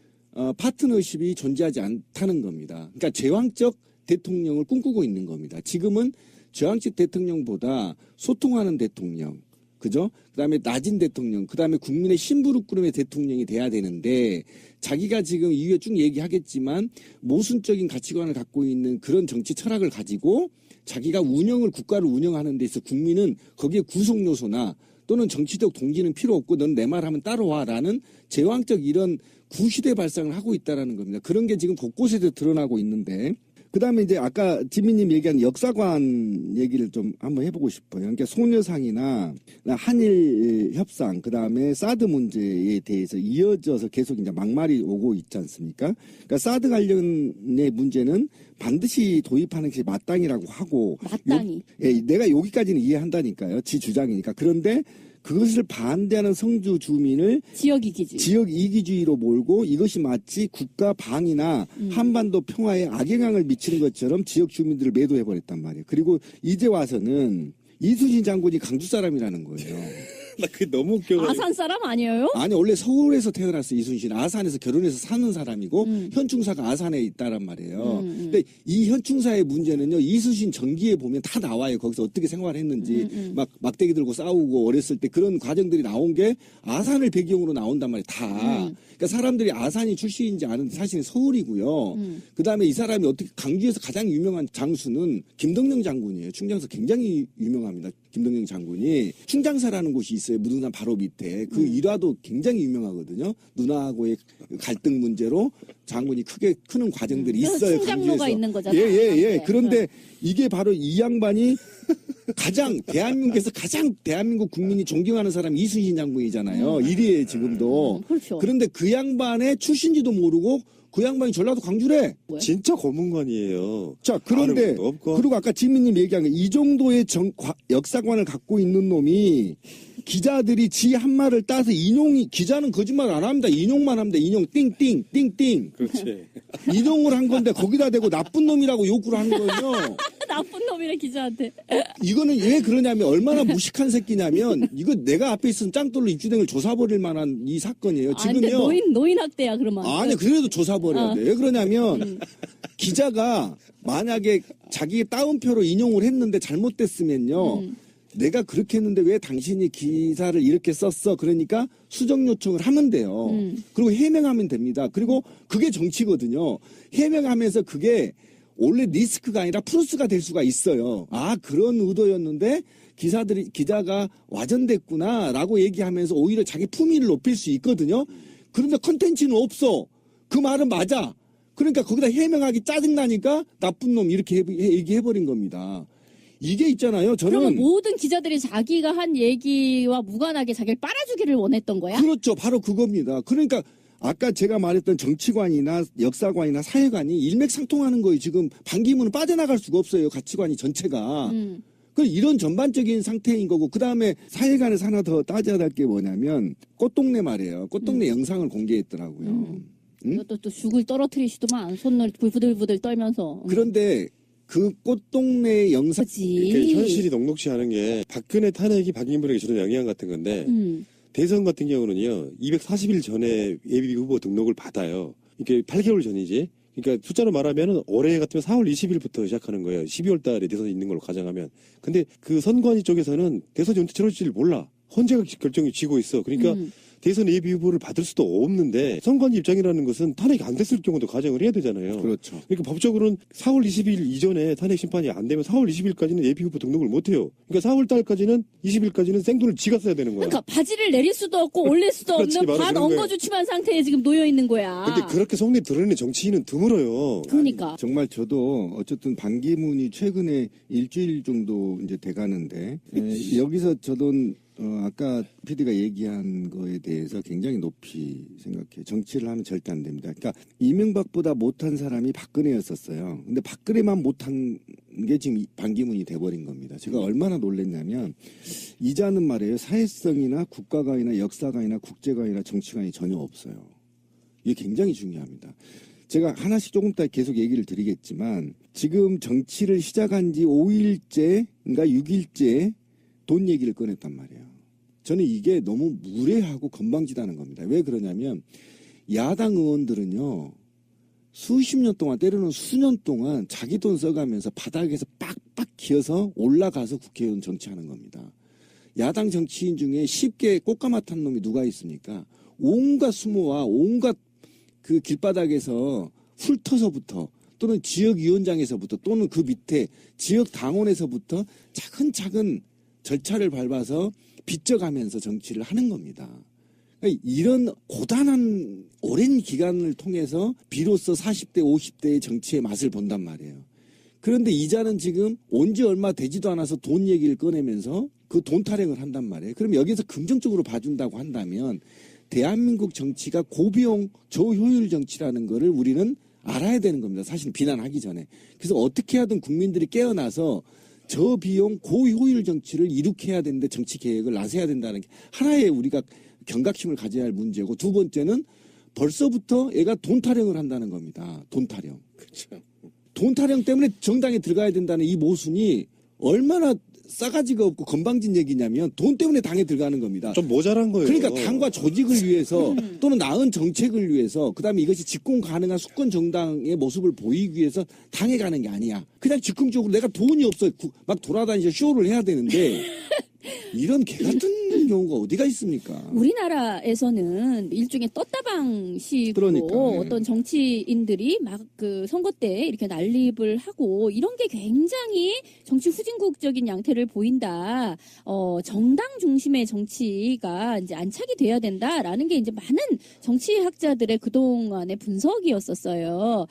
파트너십이 존재하지 않다는 겁니다. 그러니까 제왕적 대통령을 꿈꾸고 있는 겁니다. 지금은 제왕적 대통령보다 소통하는 대통령, 그죠? 그다음에 낮은 대통령, 그다음에 국민의 심부름꾼의 대통령이 돼야 되는데 자기가 지금 이후에 쭉 얘기하겠지만 모순적인 가치관을 갖고 있는 그런 정치 철학을 가지고 자기가 국가를 운영하는 데 있어 국민은 거기에 구속 요소나 또는 정치적 동기는 필요 없고 넌 내 말하면 따라와라는 제왕적 이런 구시대 발상을 하고 있다라는 겁니다. 그런 게 지금 곳곳에서 드러나고 있는데 그다음에 이제 아까 지민님 얘기한 역사관 얘기를 좀 한번 해보고 싶어요. 그러니까 소녀상이나 한일 협상, 그다음에 사드 문제에 대해서 이어져서 계속 이제 막말이 오고 있지 않습니까? 그러니까 사드 관련의 문제는 반드시 도입하는 것이 마땅이라고 하고 마땅히. 내가 여기까지는 이해한다니까요. 지 주장이니까. 그런데 그것을 반대하는 성주 주민을 지역 이기주의. 지역 이기주의로 몰고 이것이 마치 국가 방위나 한반도 평화에 악영향을 미치는 것처럼 지역 주민들을 매도해버렸단 말이에요. 그리고 이제 와서는 이순신 장군이 강주 사람이라는 거예요. 나 그게 너무 웃겨가지고. 아산 사람 아니에요? 아니 원래 서울에서 태어났어 이순신. 아산에서 결혼해서 사는 사람이고 현충사가 아산에 있다란 말이에요. 근데 이 현충사의 문제는요. 이순신 전기에 보면 다 나와요. 거기서 어떻게 생활했는지 막 막대기 들고 싸우고 어렸을 때 그런 과정들이 나온 게 아산을 배경으로 나온단 말이에요. 다. 그러니까 사람들이 아산이 출신인지 아는데 사실은 서울이고요. 그다음에 이 사람이 어떻게 강주에서 가장 유명한 장수는 김덕령 장군이에요. 충장사 굉장히 유명합니다. 김덕령 장군이 충장사라는 곳이 있어요. 무등산 바로 밑에. 그 일화도 굉장히 유명하거든요. 누나하고의 갈등 문제로 장군이 크게 크는 과정들이 있어요. 충장로가 강주에서. 있는 거잖아요. 예. 그런데 이게 바로 이 양반이 가장 대한민국에서 가장 대한민국 국민이 존경하는 사람이 이순신 장군이잖아요. 1위에 지금도. 그렇죠. 그런데 그 양반의 출신지도 모르고 그 양반이 전라도 광주래. 진짜 고문관이에요. 자, 그런데, 아는 것도 없고. 그리고 아까 지민님 얘기한 게 이 정도의 역사관을 갖고 있는 놈이 기자들이 지 한 말을 따서 기자는 거짓말 안 합니다. 인용만 합니다. 인용, 띵띵, 띵띵. 그렇지. 인용을 한 건데 거기다 대고 나쁜 놈이라고 욕을 하는 거예요. 나쁜 놈이네 기자한테. 이거는 왜 그러냐면 얼마나 무식한 새끼냐면 이거 내가 앞에 있으면 짱돌로 입주댕을 조사버릴 만한 이 사건이에요. 근데 지금요. 노인 학대야 그러면. 아니 그래도 조사버려야 돼. 왜 그러냐면 기자가 만약에 자기의 따옴표로 인용을 했는데 잘못됐으면요. 내가 그렇게 했는데 왜 당신이 기사를 이렇게 썼어? 그러니까 수정 요청을 하면 돼요. 그리고 해명하면 됩니다. 그리고 그게 정치거든요. 해명하면서 그게 원래 리스크가 아니라 플러스가 될 수가 있어요. 아, 그런 의도였는데 기자가 와전됐구나라고 얘기하면서 오히려 자기 품위를 높일 수 있거든요. 그런데 컨텐츠는 없어. 그 말은 맞아. 그러니까 거기다 해명하기 짜증나니까 나쁜 놈 이렇게 얘기해버린 겁니다. 이게 있잖아요. 그러면 저는 모든 기자들이 자기가 한 얘기와 무관하게 자기를 빨아주기를 원했던 거야? 그렇죠. 바로 그겁니다. 그러니까 아까 제가 말했던 정치관이나 역사관이나 사회관이 일맥상통하는 거예요. 지금 반기문은 빠져나갈 수가 없어요. 가치관이 전체가. 이런 전반적인 상태인 거고 그 다음에 사회관에서 하나 더 따져야 될 게 뭐냐면 꽃동네 말이에요. 꽃동네 영상을 공개했더라고요. 이것도 또 죽을 떨어뜨리시더만 손을 부들부들 떨면서. 그런데 그 꽃동네 영상 이렇게 현실이 녹록치 않은 게 박근혜 탄핵이 박인분에게 주는 영향 같은 건데 대선 같은 경우는요 240일 전에 예비 후보 등록을 받아요. 이게 8개월 전이지. 그러니까 숫자로 말하면 올해 같으면 4월 20일부터 시작하는 거예요. 12월 달에 대선이 있는 걸로 가정하면. 근데 그 선관위 쪽에서는 대선이 언제 치러질지 몰라. 헌재가 결정이 쥐고 있어. 그러니까 대선 예비 후보를 받을 수도 없는데 선관위 입장이라는 것은 탄핵이 안 됐을 경우도 가정을 해야 되잖아요. 그렇죠. 그러니까 법적으로는 4월 20일 이전에 탄핵 심판이 안 되면 4월 20일까지는 예비 후보 등록을 못 해요. 그러니까 4월 달까지는 20일까지는 생돈을 지가 써야 되는 거야. 그러니까 바지를 내릴 수도 없고 올릴 수도 그렇지, 없는 바로 반 그런 거예요. 엉거주춤한 상태에 지금 놓여 있는 거야. 근데 그렇게 속내 드러내는 정치인은 드물어요. 그러니까. 정말 저도 어쨌든 반기문이 최근에 일주일 정도 이제 돼가는데 여기서 저도 아까 PD가 얘기한 거에 대해서 굉장히 높이 생각해요. 정치를 하면 절대 안 됩니다. 그러니까 이명박보다 못한 사람이 박근혜였었어요. 근데 박근혜만 못한 게 지금 반기문이 돼버린 겁니다. 제가 얼마나 놀랐냐면 이자는 말이에요. 사회성이나 국가관이나 역사관이나 국제관이나 정치관이 전혀 없어요. 이게 굉장히 중요합니다. 제가 하나씩 조금 이따 계속 얘기를 드리겠지만 지금 정치를 시작한 지 5일째인가 6일째 돈 얘기를 꺼냈단 말이에요. 저는 이게 너무 무례하고 건방지다는 겁니다. 왜 그러냐면 야당 의원들은요. 수십 년 동안 때로는 수년 동안 자기 돈 써가면서 바닥에서 빡빡 기어서 올라가서 국회의원 정치하는 겁니다. 야당 정치인 중에 쉽게 꽃가마 탄 놈이 누가 있습니까? 온갖 수모와 온갖 그 길바닥에서 훑어서부터 또는 지역위원장에서부터 또는 그 밑에 지역 당원에서부터 차근차근 절차를 밟아서 빚져가면서 정치를 하는 겁니다. 그러니까 이런 고단한 오랜 기간을 통해서 비로소 40대, 50대의 정치의 맛을 본단 말이에요. 그런데 이자는 지금 온 지 얼마 되지도 않아서 돈 얘기를 꺼내면서 그 돈 타령을 한단 말이에요. 그럼 여기서 긍정적으로 봐준다고 한다면 대한민국 정치가 고비용 저효율 정치라는 거를 우리는 알아야 되는 겁니다. 사실 비난하기 전에. 그래서 어떻게 하든 국민들이 깨어나서 저비용 고효율 정치를 이룩해야 되는데 정치 계획을 나서야 된다는 게 하나의 우리가 경각심을 가져야 할 문제고, 두 번째는 벌써부터 얘가 돈 타령을 한다는 겁니다. 돈 타령. 그렇죠. 돈 타령 때문에 정당에 들어가야 된다는 이 모순이 얼마나 싸가지가 없고 건방진 얘기냐면 돈 때문에 당에 들어가는 겁니다. 좀 모자란 거예요. 그러니까 당과 조직을 위해서 또는 나은 정책을 위해서, 그다음에 이것이 집권 가능한 수권 정당의 모습을 보이기 위해서 당에 가는 게 아니야. 그냥 즉흥적으로 내가 돈이 없어 막 돌아다니서 쇼를 해야 되는데 이런 개 같은 경우가 어디가 있습니까? 우리나라에서는 일종의 떴다방식으로 그러니까, 예. 어떤 정치인들이 막 그 선거 때 이렇게 난립을 하고 이런 게 굉장히 정치 후진국적인 양태를 보인다. 정당 중심의 정치가 이제 안착이 돼야 된다라는 게 이제 많은 정치학자들의 그동안의 분석이었었어요.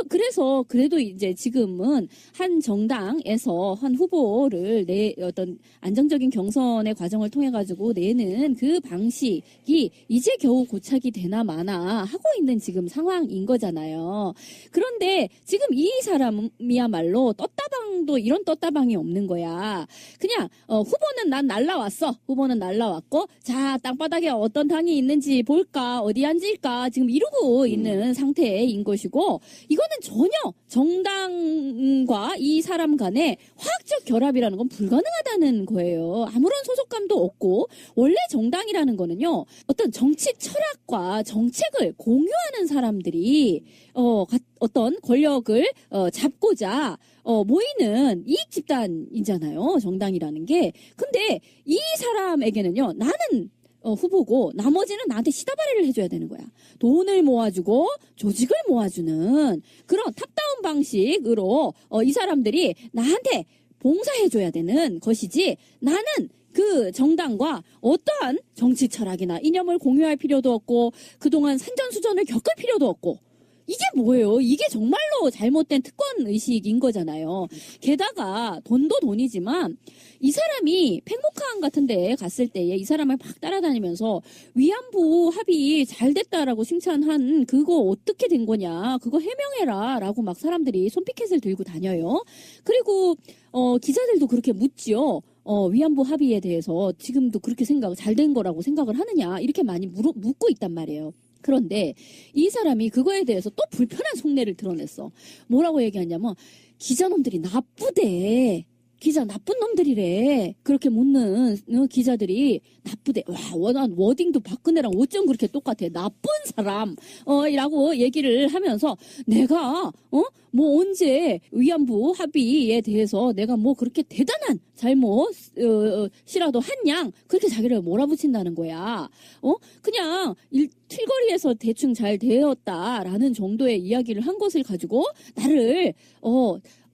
그래서 그래도 이제 지금은 한 정당에서 한 후보를 어떤 안정적인 경선의 과정을 통해 가지고 내는 그 방식이 이제 겨우 고착이 되나 마나 하고 있는 지금 상황인 거잖아요. 그런데 지금 이 사람이야말로 떴다방도 이런 떴다방이 없는 거야. 그냥 후보는 난 날라왔어. 후보는 날라왔고, 자, 땅바닥에 어떤 당이 있는지 볼까, 어디 앉을까 지금 이러고 있는 상태인 것이고, 이거는 전혀 정당과 이 사람 간의 화학적 결합이라는 건 불가능하다는 거예요. 아무런 소속감도 없고, 원래 정당이라는 거는요, 어떤 정치 철학과 정책을 공유하는 사람들이 어떤 권력을 잡고자 모이는 이익 집단이잖아요. 정당이라는 게. 근데 이 사람에게는요, 나는 후보고 나머지는 나한테 시다바리를 해줘야 되는 거야. 돈을 모아주고 조직을 모아주는 그런 탑다운 방식으로 이 사람들이 나한테 봉사해줘야 되는 것이지, 나는 그 정당과 어떠한 정치 철학이나 이념을 공유할 필요도 없고 그동안 산전수전을 겪을 필요도 없고, 이게 뭐예요? 이게 정말로 잘못된 특권 의식인 거잖아요. 게다가 돈도 돈이지만 이 사람이 팽목항 같은 데 갔을 때에 이 사람을 막 따라다니면서 위안부 합의 잘 됐다라고 칭찬한 그거 어떻게 된 거냐, 그거 해명해라 라고 막 사람들이 손피켓을 들고 다녀요. 그리고 기자들도 그렇게 묻지요. 위안부 합의에 대해서 지금도 그렇게 잘 된 거라고 생각을 하느냐, 이렇게 많이 묻고 있단 말이에요. 그런데 이 사람이 그거에 대해서 또 불편한 속내를 드러냈어. 뭐라고 얘기하냐면, 기자놈들이 나쁘대. 기자 나쁜 놈들이래. 그렇게 묻는 기자들이 나쁘대. 와, 워딩도 박근혜랑 어쩜 그렇게 똑같아. 나쁜 사람. 라고 얘기를 하면서, 내가 뭐 언제 위안부 합의에 대해서 내가 뭐 그렇게 대단한 잘못이라도 한 양 그렇게 자기를 몰아붙인다는 거야. 그냥 틸거리에서 대충 잘 되었다라는 정도의 이야기를 한 것을 가지고 나를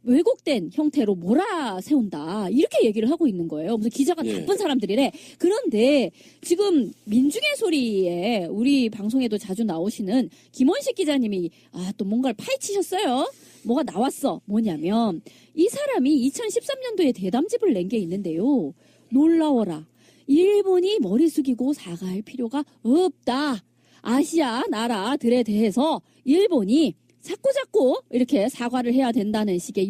왜곡된 형태로 몰아세운다, 이렇게 얘기를 하고 있는 거예요. 무슨 기자가 나쁜 사람들이래. 그런데 지금 민중의 소리에 우리 방송에도 자주 나오시는 김원식 기자님이 또 뭔가를 파헤치셨어요. 뭐가 나왔어. 뭐냐면 이 사람이 2013년도에 대담집을 낸 게 있는데요. 놀라워라. 일본이 머리 숙이고 사과할 필요가 없다. 아시아 나라들에 대해서 일본이 자꾸 이렇게 사과를 해야 된다는 식의